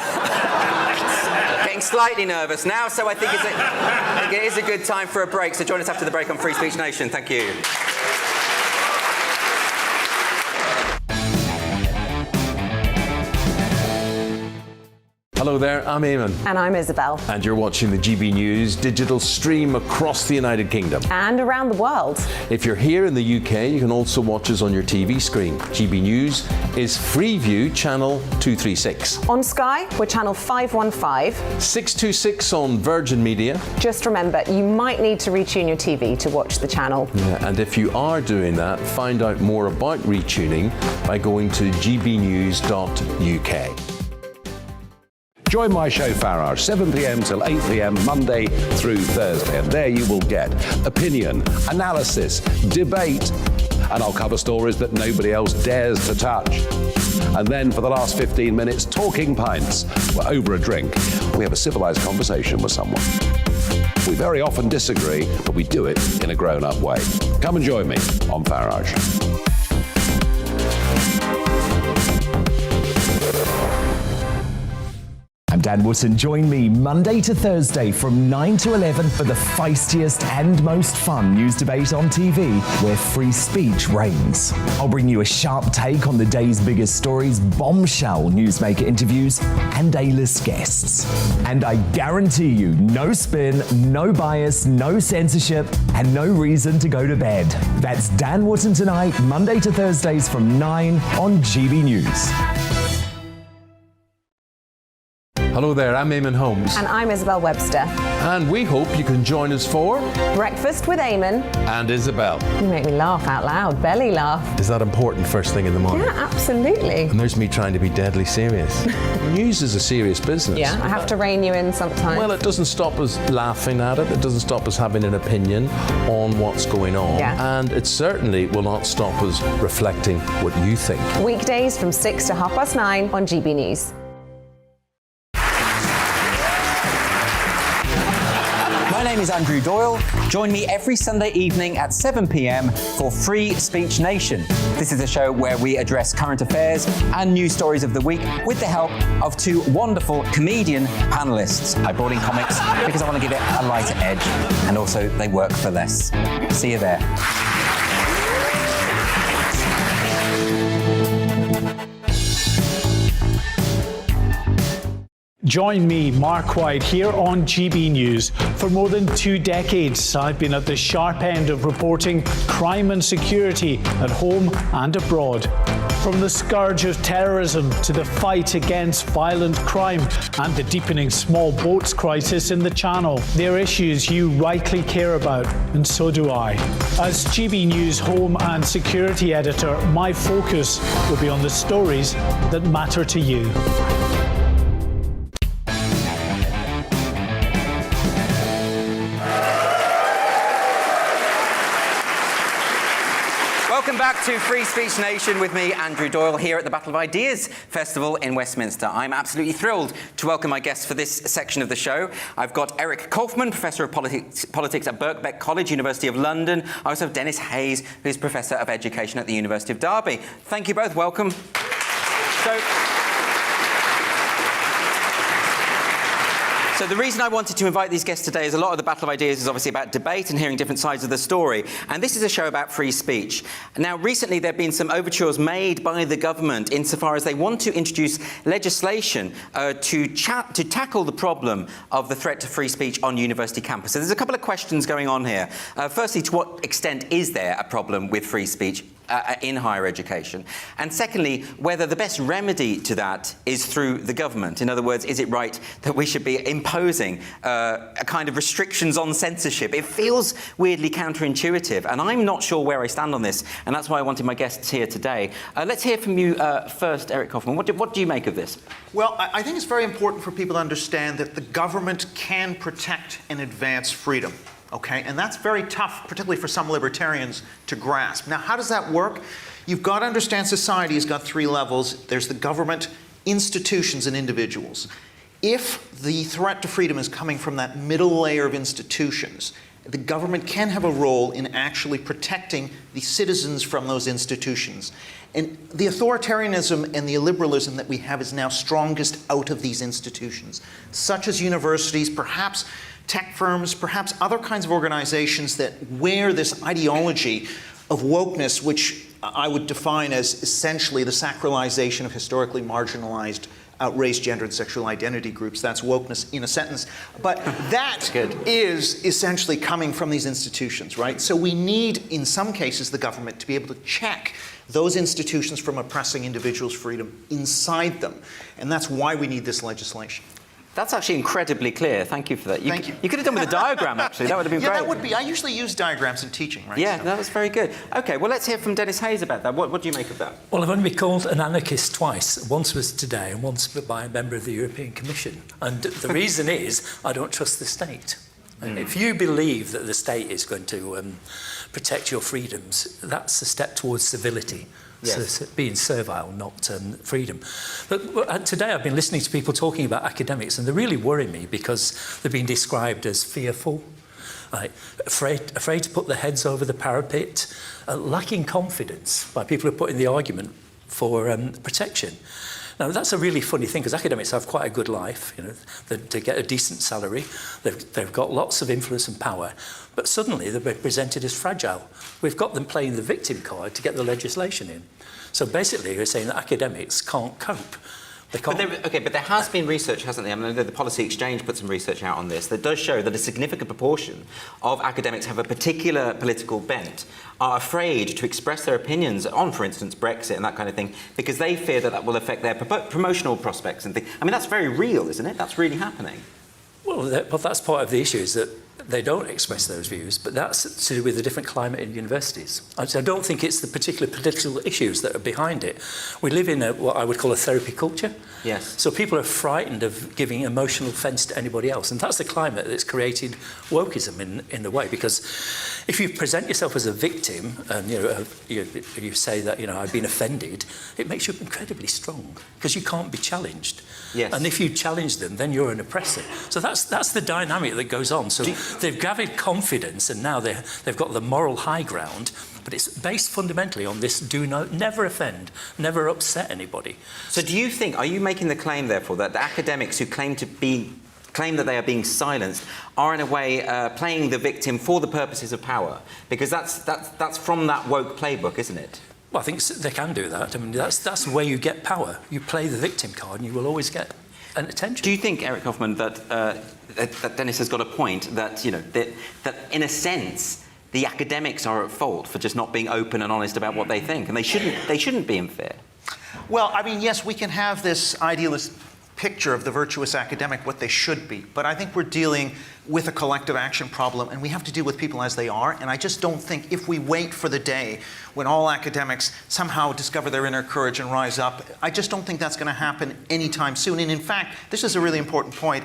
Getting slightly nervous now, so I think it is a good time for a break. So join us after the break on Free Speech Nation. Thank you. Hello there, I'm Eamon. And I'm Isabel. And you're watching the GB News digital stream across the United Kingdom. And around the world. If you're here in the UK, you can also watch us on your TV screen. GB News is Freeview channel 236. On Sky, we're channel 515. 626 on Virgin Media. Just remember, you might need to retune your TV to watch the channel. Yeah, and if you are doing that, find out more about retuning by going to gbnews.uk. Join my show Farage, 7 p.m. till 8 p.m. Monday through Thursday. And there you will get opinion, analysis, debate, and I'll cover stories that nobody else dares to touch. And then for the last 15 minutes, talking pints. We're over a drink. We have a civilized conversation with someone. We very often disagree, but we do it in a grown-up way. Come and join me on Farage. I'm Dan Wootton. Join me Monday to Thursday from 9 to 11 for the feistiest and most fun news debate on TV, where free speech reigns. I'll bring you a sharp take on the day's biggest stories, bombshell newsmaker interviews, and A-list guests. And I guarantee you, no spin, no bias, no censorship, and no reason to go to bed. That's Dan Wootton Tonight, Monday to Thursdays from 9 on GB News. Hello there, I'm Eamon Holmes. And I'm Isabel Webster. And we hope you can join us for... Breakfast with Eamon. And Isabel. You make me laugh out loud, belly laugh. Is that important first thing in the morning? Yeah, absolutely. And there's me trying to be deadly serious. News is a serious business. Yeah, I have to rein you in sometimes. Well, it doesn't stop us laughing at it. It doesn't stop us having an opinion on what's going on. Yeah. And it certainly will not stop us reflecting what you think. Weekdays from 6 to 9:30 on GB News. My name is Andrew Doyle. Join me every Sunday evening at 7 p.m. for Free Speech Nation. This is a show where we address current affairs and news stories of the week with the help of two wonderful comedian panelists. I brought in comics because I want to give it a lighter edge, and also they work for less. See you there. Join me, Mark White, here on GB News. For more than 2 decades, I've been at the sharp end of reporting crime and security at home and abroad. From the scourge of terrorism to the fight against violent crime and the deepening small boats crisis in the Channel, they're issues you rightly care about, and so do I. As GB News Home and Security Editor, my focus will be on the stories that matter to you. Welcome back to Free Speech Nation with me, Andrew Doyle, here at the Battle of Ideas Festival in Westminster. I'm absolutely thrilled to welcome my guests for this section of the show. I've got Eric Kaufman, Professor of Politics at Birkbeck College, University of London. I also have Dennis Hayes, who's Professor of Education at the University of Derby. Thank you both. Welcome. So the reason I wanted to invite these guests today is a lot of the Battle of Ideas is obviously about debate and hearing different sides of the story. And this is a show about free speech. Now, recently there have been some overtures made by the government insofar as they want to introduce legislation to tackle the problem of the threat to free speech on university campuses. There's a couple of questions going on here. Firstly, to what extent is there a problem with free speech in higher education? And secondly, whether the best remedy to that is through the government. In other words, is it right that we should be imposing a kind of restrictions on censorship? It feels weirdly counterintuitive, and I'm not sure where I stand on this, and that's why I wanted my guests here today. Let's hear from you first, Eric Kaufman. What do you make of this? Well, I think it's very important for people to understand that the government can protect and advance freedom. Okay, and that's very tough, particularly for some libertarians, to grasp. Now, how does that work? You've got to understand society has got 3 levels. There's the government, institutions, and individuals. If the threat to freedom is coming from that middle layer of institutions, the government can have a role in actually protecting the citizens from those institutions. And the authoritarianism and the illiberalism that we have is now strongest out of these institutions, such as universities, perhaps tech firms, perhaps other kinds of organizations that wear this ideology of wokeness, which I would define as essentially the sacralization of historically marginalized race, gender, and sexual identity groups. That's wokeness in a sentence. But that is essentially coming from these institutions, right? So we need, in some cases, the government to be able to check those institutions from oppressing individuals' freedom inside them. And that's why we need this legislation. That's actually incredibly clear. Thank you for that. Thank you. You could have done with a diagram, actually. That would have been great. Yeah, that would be. I usually use diagrams in teaching, right? Yeah, So. that was very good. OK, well, let's hear from Dennis Hayes about that. What do you make of that? Well, I've only been called an anarchist twice. Once was today and once by a member of the European Commission. And the reason is I don't trust the state. If you believe that the state is going to protect your freedoms, that's a step towards civility. Yes. So being servile, not freedom. But today I've been listening to people talking about academics, and they really worry me because they've been described as fearful, afraid to put their heads over the parapet, lacking confidence by people who put in the argument for protection. Now, that's a really funny thing, because academics have quite a good life. You know, they get a decent salary, they've got lots of influence and power, but suddenly they're presented as fragile. We've got them playing the victim card to get the legislation in. So basically, we're saying that academics can't cope. But there has been research, hasn't there? I mean, the Policy Exchange put some research out on this that does show that a significant proportion of academics have a particular political bent, are afraid to express their opinions on, for instance, Brexit and that kind of thing, because they fear that that will affect their promotional prospects and things. I mean, that's very real, isn't it? That's really happening. Well, that's part of the issue, is that they don't express those views, but that's to do with the different climate in universities. I don't think it's the particular political issues that are behind it. We live in what I would call a therapy culture. Yes. So people are frightened of giving emotional offence to anybody else, and that's the climate that's created wokeism in the way. Because if you present yourself as a victim and you say that I've been offended, it makes you incredibly strong because you can't be challenged. Yes. And if you challenge them, then you're an oppressor. So that's the dynamic that goes on. So they've gathered confidence, and now they've got the moral high ground. But it's based fundamentally on this: never offend, never upset anybody. So, do you think? Are you making the claim, therefore, that the academics who claim that they are being silenced are in a way playing the victim for the purposes of power? Because that's from that woke playbook, isn't it? Well, I think they can do that. I mean, that's where you get power. You play the victim card, and you will always get an attention. Do you think, Eric Hoffman, that Dennis has got a point, that that in a sense the academics are at fault for just not being open and honest about what they think, and they shouldn't be in fear? Well, I mean, yes, we can have this idealist picture of the virtuous academic, what they should be, but I think we're dealing with a collective action problem, and we have to deal with people as they are. And I just don't think if we wait for the day when all academics somehow discover their inner courage and rise up, I just don't think that's going to happen anytime soon. And in fact, this is a really important point.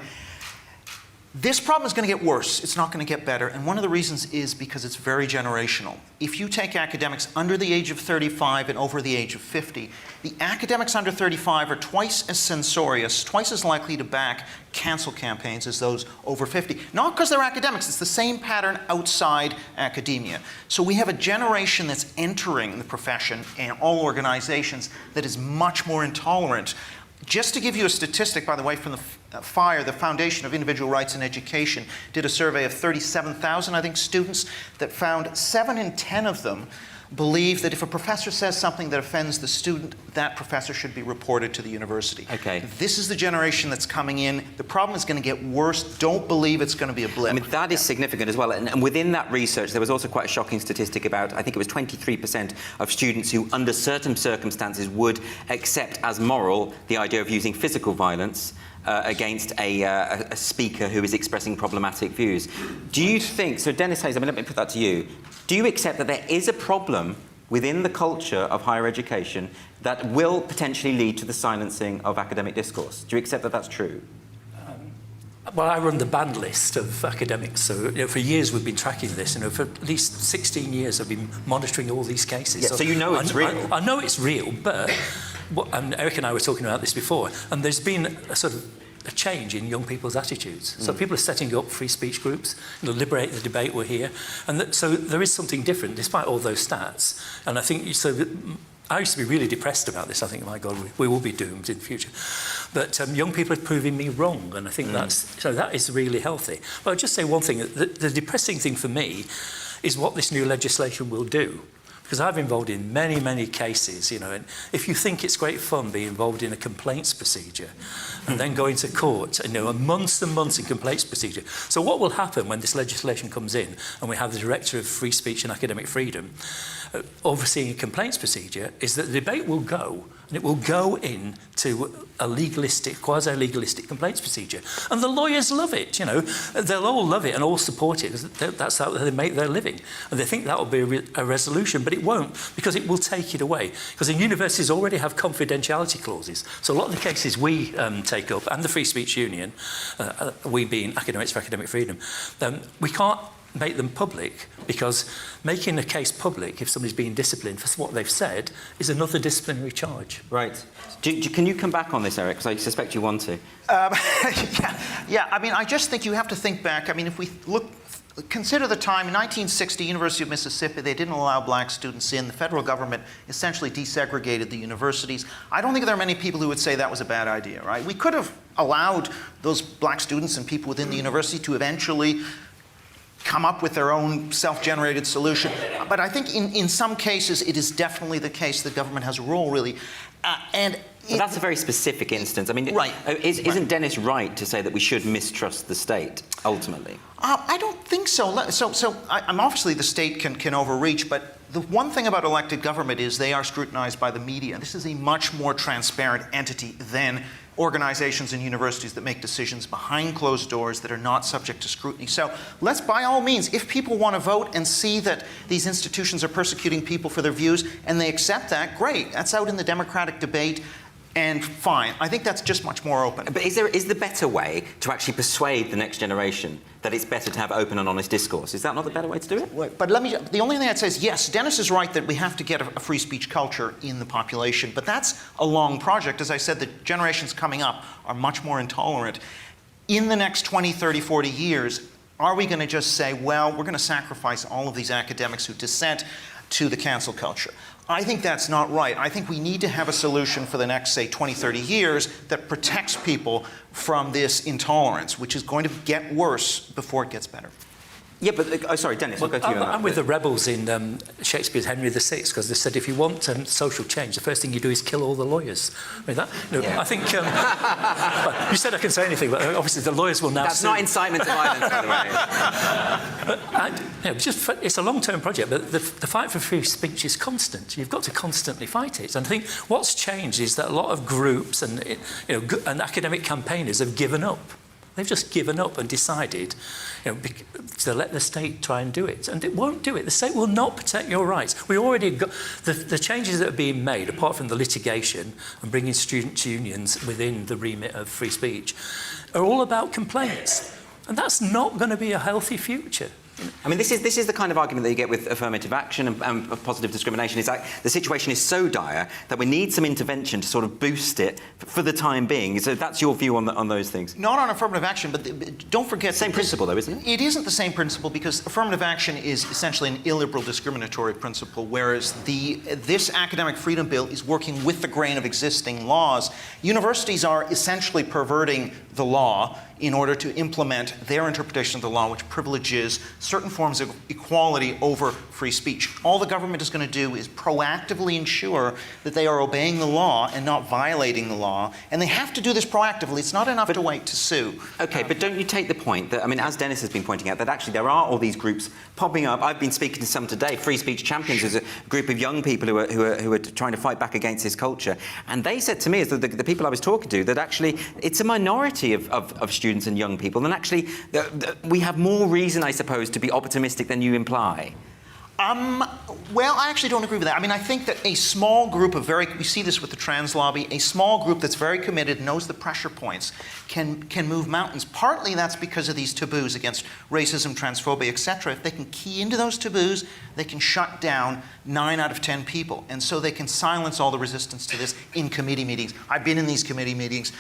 This problem is going to get worse. It's not going to get better. And one of the reasons is because it's very generational. If you take academics under the age of 35 and over the age of 50, the academics under 35 are twice as censorious, twice as likely to back cancel campaigns as those over 50. Not because they're academics. It's the same pattern outside academia. So we have a generation that's entering the profession and all organizations that is much more intolerant. Just to give you a statistic, by the way, from the FIRE, the Foundation of Individual Rights in Education, did a survey of 37,000, I think, students that found 7 in 10 of them believe that if a professor says something that offends the student, that professor should be reported to the university. Okay. This is the generation that's coming in. The problem is going to get worse. Don't believe it's going to be a blip. I mean, that is significant as well. And within that research, there was also quite a shocking statistic about, I think it was 23% of students who, under certain circumstances, would accept as moral the idea of using physical violence against a speaker who is expressing problematic views. Do you think, so Dennis Hayes, I mean, let me put that to you, do you accept that there is a problem within the culture of higher education that will potentially lead to the silencing of academic discourse? Do you accept that that's true? Well, I run the banned list of academics, so for years we've been tracking this. For at least 16 years I've been monitoring all these cases. Yeah, so you know it's real. I know it's real, but and Eric and I were talking about this before, and there's been a sort of a change in young people's attitudes. So people are setting up free speech groups, liberate the debate, we're here. And so there is something different, despite all those stats. And I think, I used to be really depressed about this. I think, my God, we will be doomed in the future. But young people are proving me wrong, and I think that is really healthy. But I'll just say one thing. The depressing thing for me is what this new legislation will do. Because I've been involved in many, many cases, and if you think it's great fun being involved in a complaints procedure and then going to court, months and months in complaints procedure. So what will happen when this legislation comes in and we have the Director of Free Speech and Academic Freedom overseeing a complaints procedure is that the debate will go, and it will go into a legalistic, quasi-legalistic complaints procedure. And the lawyers love it, They'll all love it and all support it, because that's how they make their living. And they think that will be a resolution, but it won't, because it will take it away. Because the universities already have confidentiality clauses. So a lot of the cases we take up, and the Free Speech Union, we being Academics for Academic Freedom, we can't make them public, because making a case public, if somebody's being disciplined for what they've said, is another disciplinary charge. Right. Can you come back on this, Eric? Because I suspect you want to. Yeah, I mean, I just think you have to think back. I mean, if we consider the time, in 1960, University of Mississippi, they didn't allow black students in. The federal government essentially desegregated the universities. I don't think there are many people who would say that was a bad idea, right? We could have allowed those black students and people within the university to eventually come up with their own self-generated solution. But I think in some cases, it is definitely the case the government has a role, really. But that's a very specific instance. I mean, right. Isn't Dennis right to say that we should mistrust the state, ultimately? I don't think so. I'm obviously the state can overreach, but the one thing about elected government is they are scrutinized by the media. This is a much more transparent entity than organizations and universities that make decisions behind closed doors that are not subject to scrutiny. So let's, by all means, if people want to vote and see that these institutions are persecuting people for their views and they accept that, great. That's out in the democratic debate. And fine. I think that's just much more open. But is the better way to actually persuade the next generation that it's better to have open and honest discourse? Is that not the better way to do it? But the only thing I'd say is, yes, Dennis is right that we have to get a free speech culture in the population, but that's a long project. As I said, the generations coming up are much more intolerant. In the next 20, 30, 40 years, Are we going to just say, well, we're going to sacrifice all of these academics who dissent to the cancel culture? I think that's not right. I think we need to have a solution for the next, say, 20, 30 years that protects people from this intolerance, which is going to get worse before it gets better. Yeah, but sorry, Dennis, I'll go to you. I'm with the rebels in Shakespeare's Henry VI, because they said if you want social change, the first thing you do is kill all the lawyers. I mean, I think well, you said I can say anything, but obviously the lawyers will now. That's not incitement to violence, by the way. It's a long-term project, but the fight for free speech is constant. You've got to constantly fight it. And I think what's changed is that a lot of groups and academic campaigners have given up. They've just given up and decided to let the state try and do it. And it won't do it. The state will not protect your rights. We already got the changes that are being made, apart from the litigation and bringing student unions within the remit of free speech, are all about complaints. And that's not going to be a healthy future. I mean, this is the kind of argument that you get with affirmative action and positive discrimination. Is that the situation is so dire that we need some intervention to sort of boost it for the time being. So that's your view on those things? Not on affirmative action, but don't forget... Same principle, though, isn't it? It isn't the same principle, because affirmative action is essentially an illiberal discriminatory principle, whereas this academic freedom bill is working with the grain of existing laws. Universities are essentially perverting the law in order to implement their interpretation of the law, which privileges certain forms of equality over free speech. All the government is going to do is proactively ensure that they are obeying the law and not violating the law, and they have to do this proactively. It's not enough to wait to sue. Okay, but don't you take the point that, I mean, as Dennis has been pointing out, that actually there are all these groups popping up. I've been speaking to some today. Free Speech Champions is a group of young people who are trying to fight back against this culture, and they said to me, as the people I was talking to, that actually it's a minority of students and young people, and actually we have more reason, I suppose, to be optimistic than you imply. Well, I actually don't agree with that. I mean, I think that a small group of we see this with the trans lobby, a small group that's very committed, knows the pressure points, can move mountains. Partly that's because of these taboos against racism, transphobia, etc. If they can key into those taboos, they can shut down 9 out of 10 people. And so they can silence all the resistance to this in committee meetings. I've been in these committee meetings.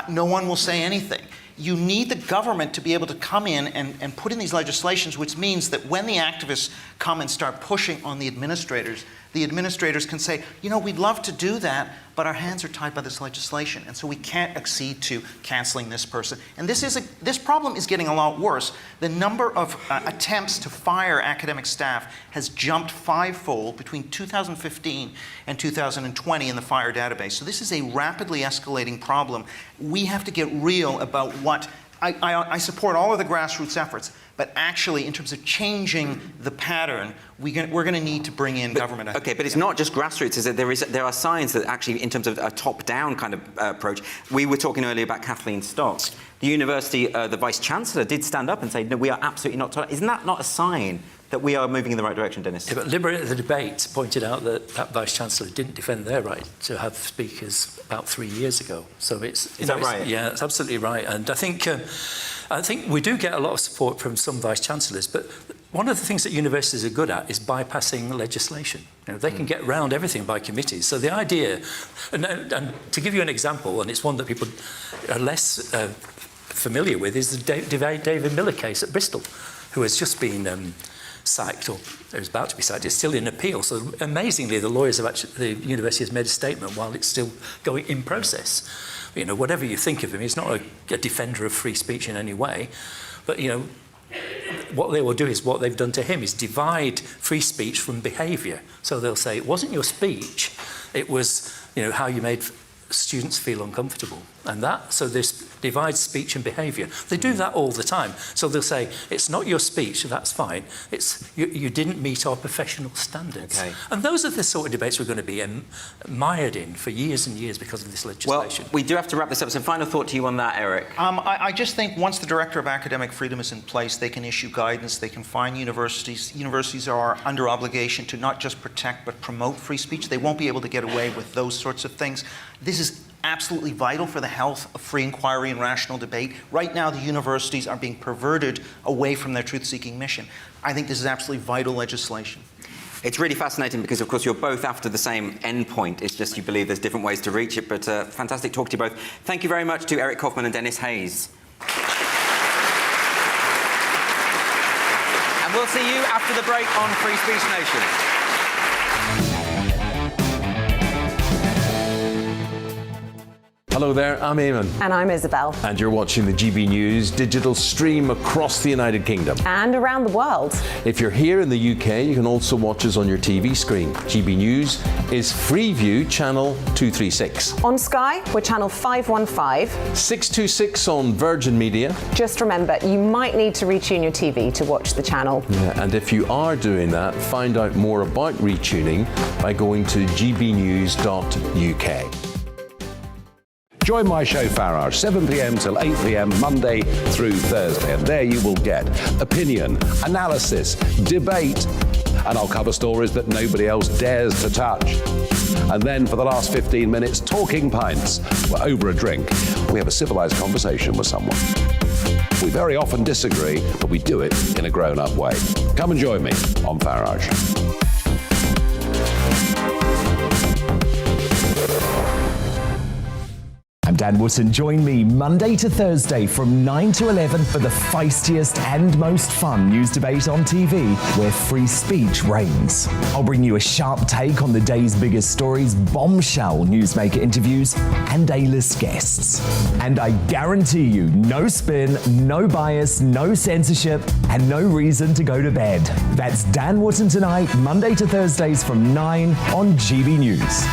No one will say anything. You need the government to be able to come in and put in these legislations, which means that when the activists come and start pushing on the administrators can say, you know, we'd love to do that, but our hands are tied by this legislation, and so we can't accede to canceling this person. And this problem is getting a lot worse. The number of attempts to fire academic staff has jumped 5-fold between 2015 and 2020 in the fire database. So this is a rapidly escalating problem. We have to get real about what I support all of the grassroots efforts, but actually, in terms of changing the pattern, we're going to need to bring in government. Okay, but it's not just grassroots, is it? There are signs that actually, in terms of a top-down kind of approach, we were talking earlier about Kathleen Stock. The university, the Vice-Chancellor did stand up and say, no, we are absolutely not tolerant. Isn't that not a sign that we are moving in the right direction, Dennis? Yeah, but Liberate the Debate pointed out that Vice-Chancellor didn't defend their right to have speakers about 3 years ago. So it's... Is that right? Yeah, that's absolutely right. And I think we do get a lot of support from some Vice-Chancellors, but one of the things that universities are good at is bypassing legislation. You know, they can get around everything by committees. So the idea... And to give you an example, and it's one that people are less familiar with, is the David Miller case at Bristol, who has just been... sacked, or is about to be sacked. It's still in appeal. So amazingly, the university has made a statement while it's still going in process. You know, whatever you think of him, he's not a defender of free speech in any way. But, you know, what they will do is, what they've done to him is divide free speech from behaviour. So they'll say, it wasn't your speech, it was, you know, how you made students feel uncomfortable. And so this divides speech and behaviour. They do that all the time. So they'll say, it's not your speech, that's fine. It's you didn't meet our professional standards. Okay. And those are the sort of debates we're going to be mired in for years and years because of this legislation. Well, we do have to wrap this up. So final thought to you on that, Eric. I just think once the Director of Academic Freedom is in place, they can issue guidance, they can fine universities. Universities are under obligation to not just protect but promote free speech. They won't be able to get away with those sorts of things. This is absolutely vital for the health of free inquiry and rational debate. Right now, the universities are being perverted away from their truth-seeking mission. I think this is absolutely vital legislation. It's really fascinating because, of course, you're both after the same end point. It's just you believe there's different ways to reach it. But fantastic talk to you both. Thank you very much to Eric Kaufman and Dennis Hayes. And we'll see you after the break on Free Speech Nation. Hello there, I'm Eamon. And I'm Isabel. And you're watching the GB News digital stream across the United Kingdom. And around the world. If you're here in the UK, you can also watch us on your TV screen. GB News is Freeview channel 236. On Sky, we're channel 515. 626 on Virgin Media. Just remember, you might need to retune your TV to watch the channel. Yeah, and if you are doing that, find out more about retuning by going to gbnews.uk. Join my show Farage, 7 p.m. till 8 p.m. Monday through Thursday. And there you will get opinion, analysis, debate, and I'll cover stories that nobody else dares to touch. And then for the last 15 minutes, talking pints. We're over a drink. We have a civilized conversation with someone. We very often disagree, but we do it in a grown-up way. Come and join me on Farage. I'm Dan Wootton. Join me Monday to Thursday from 9 to 11 for the feistiest and most fun news debate on TV, where free speech reigns. I'll bring you a sharp take on the day's biggest stories, bombshell newsmaker interviews, and A-list guests. And I guarantee you, no spin, no bias, no censorship, and no reason to go to bed. That's Dan Wootton tonight, Monday to Thursdays from 9 on GB News.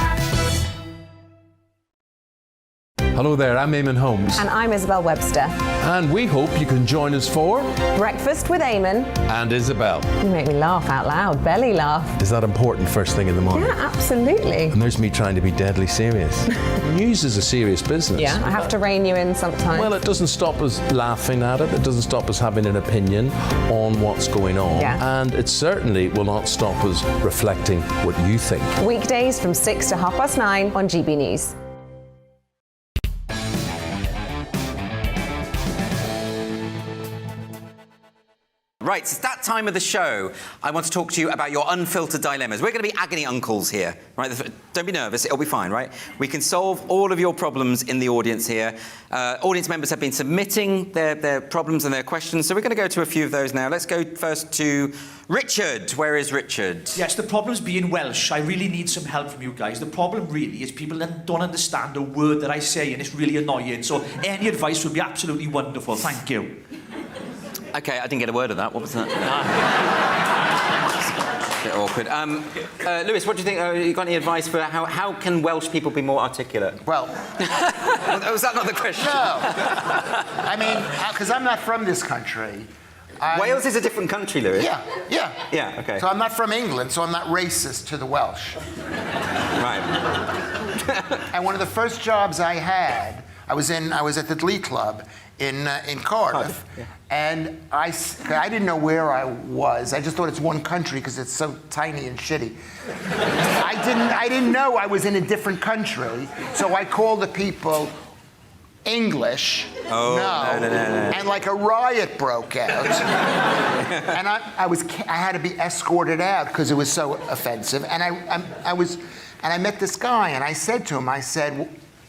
Hello there, I'm Eamon Holmes. And I'm Isabel Webster. And we hope you can join us for Breakfast with Eamon. And Isabel. You make me laugh out loud, belly laugh. Is that important first thing in the morning? Yeah, absolutely. And there's me trying to be deadly serious. News is a serious business. Yeah, I have to rein you in sometimes. Well, it doesn't stop us laughing at it. It doesn't stop us having an opinion on what's going on. Yeah. And it certainly will not stop us reflecting what you think. Weekdays from 6 to 9:30 on GB News. Right, it's that time of the show. I want to talk to you about your unfiltered dilemmas. We're going to be agony uncles here, right? Don't be nervous, it'll be fine, right? We can solve all of your problems in the audience here. Audience members have been submitting their problems and their questions, so we're going to go to a few of those now. Let's go first to Richard. Where is Richard? Yes, the problem's being Welsh. I really need some help from you guys. The problem really is people don't understand a word that I say, and it's really annoying. So any advice would be absolutely wonderful. Thank you. Okay, I didn't get a word of that. What was that? A bit awkward. Lewis, what do you think? You got any advice for how can Welsh people be more articulate? Well... was that not the question? No. I mean, because I'm not from this country. Wales is a different country, Lewis. Yeah, okay. So I'm not from England, so I'm not racist to the Welsh. Right. And one of the first jobs I had, I was at the Glee Club in Cardiff, and I didn't know where I was. I just thought it's one country because it's so tiny and shitty. I didn't know I was in a different country, so I called the people English. Oh, no. And like a riot broke out. And I had to be escorted out because it was so offensive. And I met this guy, and I said to him,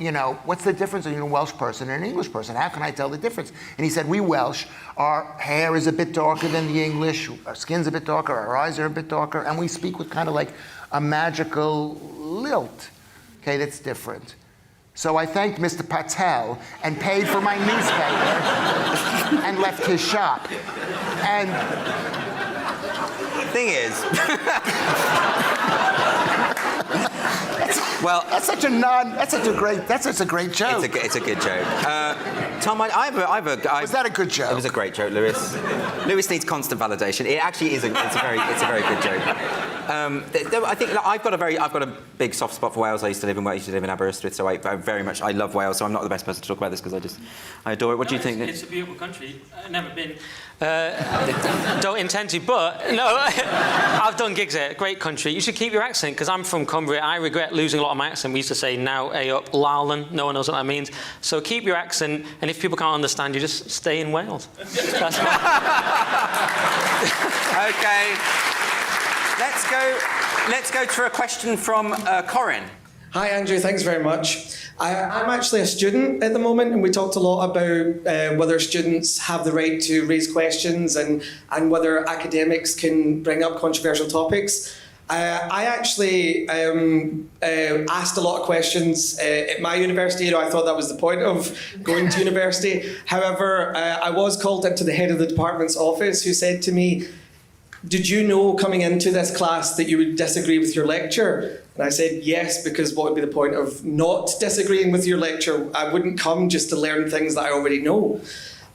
you know, what's the difference between a Welsh person and an English person? How can I tell the difference? And he said, we Welsh, our hair is a bit darker than the English, our skin's a bit darker, our eyes are a bit darker, and we speak with kind of like a magical lilt, okay, that's different. So I thanked Mr. Patel and paid for my newspaper and left his shop. And thing is... that's such a great joke. It's a good joke. Tom, was that a good joke? It was a great joke, Lewis. Lewis needs constant validation. It actually is. It's a very good joke. I think I've got a big soft spot for Wales. I used to live in Aberystwyth, so I love Wales. So I'm not the best person to talk about this because I adore it. What do you think? It's a beautiful country. I've never been. Don't intend to, but no, I've done gigs there. Great country. You should keep your accent because I'm from Cumbria. I regret losing a lot of my accent. We used to say now, a up, Larlan. No one knows what that means. So keep your accent, and if people can't understand you, just stay in Wales. That's Okay. Let's go to a question from Corin. Hi, Andrew. Thanks very much. I'm actually a student at the moment, and we talked a lot about whether students have the right to raise questions and whether academics can bring up controversial topics. I actually asked a lot of questions at my university. I thought that was the point of going to university. However, I was called into the head of the department's office, who said to me, "Did you know coming into this class that you would disagree with your lecturer?" And I said, "Yes, because what would be the point of not disagreeing with your lecturer? I wouldn't come just to learn things that I already know."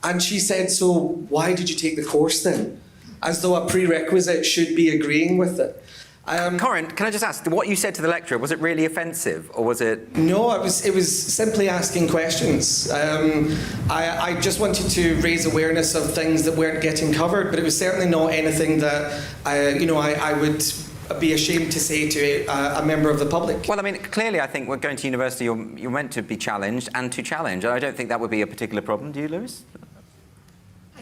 And she said, "So why did you take the course then?" As though a prerequisite should be agreeing with it. Corin, can I just ask, what you said to the lecturer, was it really offensive, or was it... No, it was simply asking questions. I just wanted to raise awareness of things that weren't getting covered, but it was certainly not anything that I would be ashamed to say to a member of the public. Well, I mean, clearly I think when going to university, you're meant to be challenged and to challenge, and I don't think that would be a particular problem. Do you, Lewis? I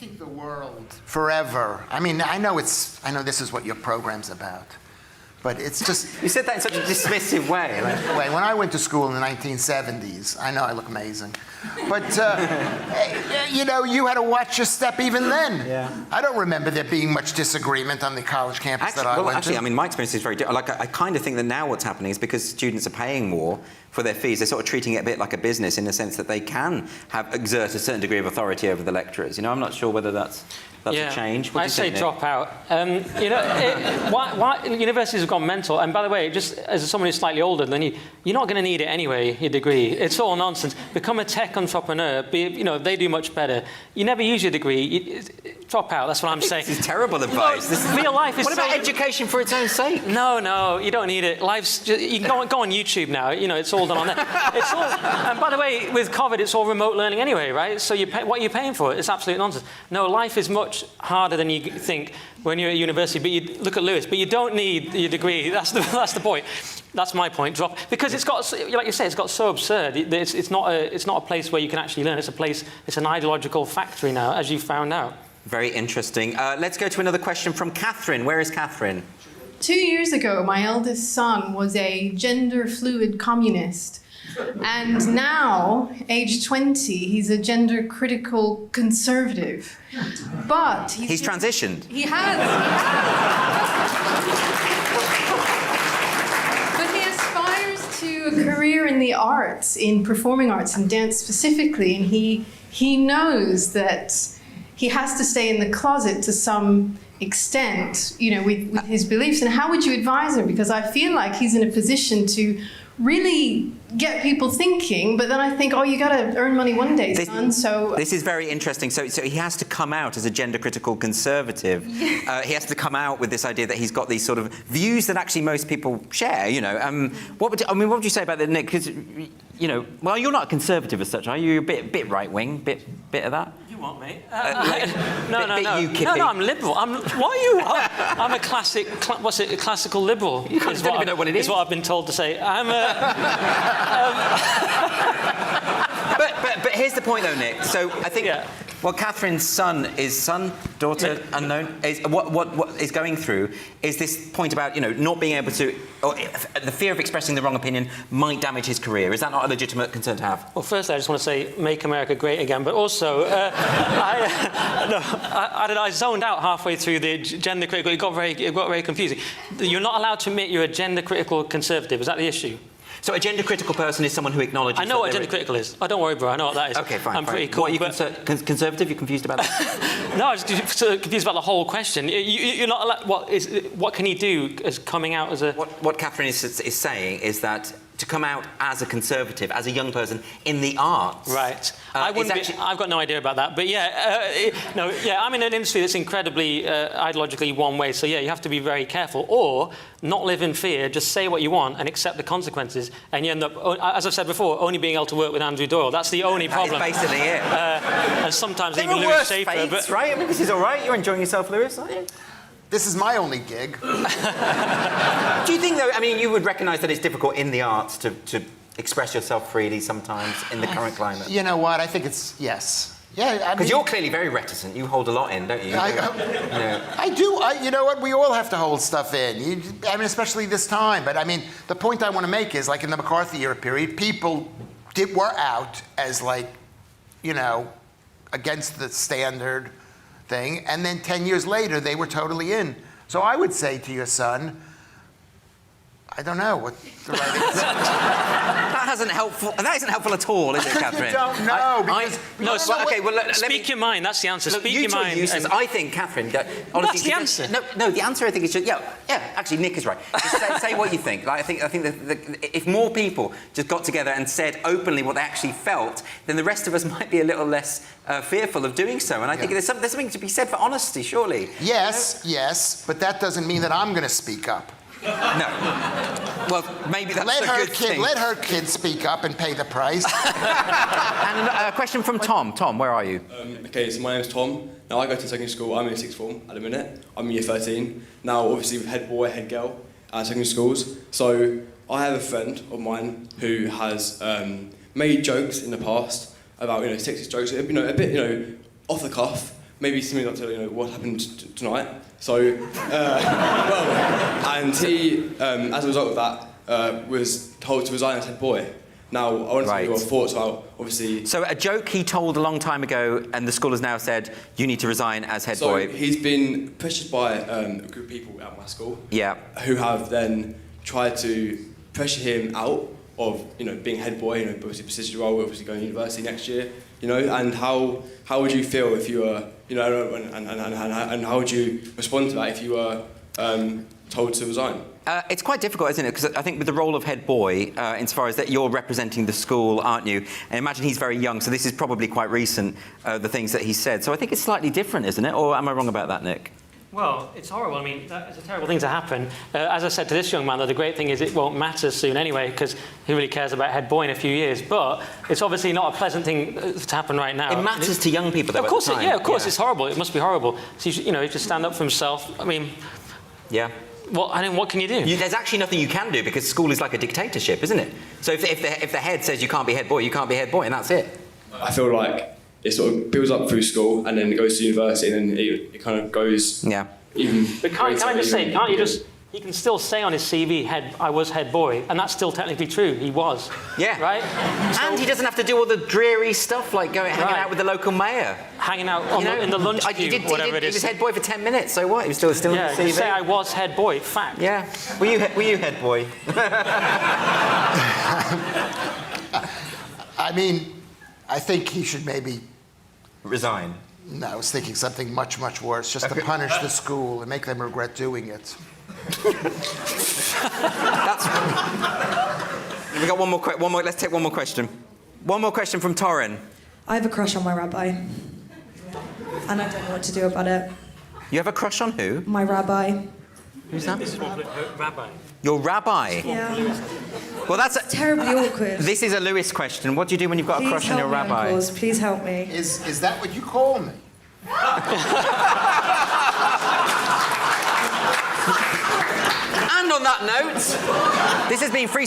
think the world forever. I mean, I know this is what your program's about, but it's just... You said that in such a dismissive way. When I went to school in the 1970s, I know I look amazing, but you had to watch your step even then. Yeah. I don't remember there being much disagreement on the college campus that I went to. I mean, my experience is very different. Like, I kind of think that now what's happening is because students are paying more for their fees, they're sort of treating it a bit like a business in the sense that they can exert a certain degree of authority over the lecturers. I'm not sure whether that's a change. I'd say drop out. Why universities have gone mental. And by the way, just as someone who's slightly older than you, you're not going to need it anyway, your degree. It's all nonsense. Become a tech entrepreneur. They do much better. You never use your degree. Drop out. That's what I'm saying. This is terrible advice. Real life is What about education for its own sake? No, you don't need it. Life's just, you can go on YouTube now. It's all done on there. It's all. And by the way, with COVID, it's all remote learning anyway, right? So what are you paying for? It's absolute nonsense. No, life is much harder than you think when you're at university. But you look at Lewis. But you don't need your degree. That's the point. That's my point. Drop, because it's got, like you say, it's got so absurd. It's not a place where you can actually learn. It's an ideological factory now, as you found out. Very interesting. Let's go to another question from Catherine. Where is Catherine? 2 years ago, my eldest son was a gender-fluid communist. And now, age 20, he's a gender-critical conservative. But he's transitioned. He has. But he aspires to a career in the arts, in performing arts and dance specifically, and he knows that he has to stay in the closet to some extent, with his beliefs. And how would you advise him? Because I feel like he's in a position to really get people thinking, but then I think, you got to earn money one day, son. So this is very interesting. So he has to come out as a gender-critical conservative. He has to come out with this idea that he's got these sort of views that actually most people share. What would you say about that, Nick? Because well, you're not a conservative as such, are you? You're a bit right-wing, bit of that. What, mate? No, I'm liberal. I'm a classic. What's it? A classical liberal. You don't even know what it is. Is what I've been told to say. I'm But here's the point, though, Nick. So I think what Catherine's daughter, unknown, is what is going through is this point about not being able to, or the fear of expressing the wrong opinion might damage his career. Is that not a legitimate concern to have? Well, firstly, I just want to say, make America great again. But also, I zoned out halfway through the gender critical. It got very confusing. You're not allowed to admit you're a gender critical conservative. Is that the issue? So a gender-critical person is someone who acknowledges... I know what gender-critical is. Oh, don't worry, bro. I know what that is. OK, fine. I'm pretty cool. What, are you conservative? You're confused about that? No, I was confused about the whole question. You're not allowed... What can he do as coming out as a... What Catherine is saying is that to come out as a conservative, as a young person in the arts... Right. I've got no idea about that. But I'm in an industry that's incredibly ideologically one way. So, you have to be very careful. Or not live in fear, just say what you want and accept the consequences. And you end up, as I've said before, only being able to work with Andrew Doyle. That's the only problem. That's basically it. And sometimes even Lewis Schaefer. Fates, right? I mean, this is all right. You're enjoying yourself, Lewis, aren't you? This is my only gig. Do you think, though, I mean, you would recognise that it's difficult in the arts to express yourself freely sometimes in the current climate? You know what? I think it's, yes. Yeah, because you're clearly very reticent. You hold a lot in, don't you? I do. You know what? We all have to hold stuff in. I mean, especially this time. But I mean, the point I want to make is, like in the McCarthy era period, people were out as against the standard thing, and then 10 years later they were totally in. So I would say to your son, I don't know what the right answer is. That isn't helpful at all, is it, Catherine? You don't know. Speak your mind. That's the answer. Look, Speak your mind. I think, Catherine, honestly, that's the answer. No, the answer I think is just actually, Nick is right. Just say what you think. Like, I think that if more people just got together and said openly what they actually felt, then the rest of us might be a little less fearful of doing so. And I think there's something to be said for honesty, surely. Yes, but that doesn't mean that I'm going to speak up. No. Well, maybe that's a good thing. Let her kid speak up and pay the price. And a question from Tom. Tom, where are you? Okay, so my name's Tom. Now, I go to secondary school. I'm in sixth form at the minute. I'm in year 13. Now, obviously, with head boy, head girl at secondary schools. So I have a friend of mine who has made jokes in the past about, sexist jokes, a bit, off the cuff. Maybe similar to what happened tonight. So, and he, as a result of that, was told to resign as head boy. Now, I want to know your thoughts about, obviously... So a joke he told a long time ago, and the school has now said, you need to resign as head boy. So he's been pressured by a group of people at my school, who have then tried to pressure him out of, being head boy, obviously prestigious role, obviously going to university next year, and how would you feel if you were, and how would you respond to that if you were told to resign? It's quite difficult, isn't it? Because I think with the role of head boy, insofar as that you're representing the school, aren't you? And imagine he's very young, so this is probably quite recent, the things that he said. So I think it's slightly different, isn't it? Or am I wrong about that, Nick? Well, it's horrible. I mean, it's a terrible thing to happen. As I said to this young man, though, the great thing is it won't matter soon anyway, because he really cares about head boy in a few years. But it's obviously not a pleasant thing to happen right now. It matters to young people, though. Of course, of course, it's horrible. It must be horrible. So he should stand up for himself. I mean, what can you do? There's actually nothing you can do because school is like a dictatorship, isn't it? So if the head says you can't be head boy, you can't be head boy, and that's it. I feel like it sort of builds up through school and then it goes to university and then it kind of goes... But can I just say, he can still say on his CV, I was head boy, and that's still technically true. He was. Yeah. Right? And he doesn't have to do all the dreary stuff like hanging out with the local mayor. Hanging out in the lunch queue, whatever it is. He was head boy for 10 minutes, so what? He was still in the CV. You say I was head boy, fact. Yeah. Were you head boy? I mean, I think he should maybe... resign. No, I was thinking something much, much worse, just to punish the school and make them regret doing it. We got one more. Let's take one more question. One more question from Torrin. I have a crush on my rabbi, and I don't know what to do about it. You have a crush on who? My rabbi. Who's that? Rabbi. Your rabbi? Yeah. Well, that's terribly awkward. This is a Lewis question. What do you do when you've got a crush on your rabbi? Uncles. Please help me. Is that what you call me? And on that note, this has been Free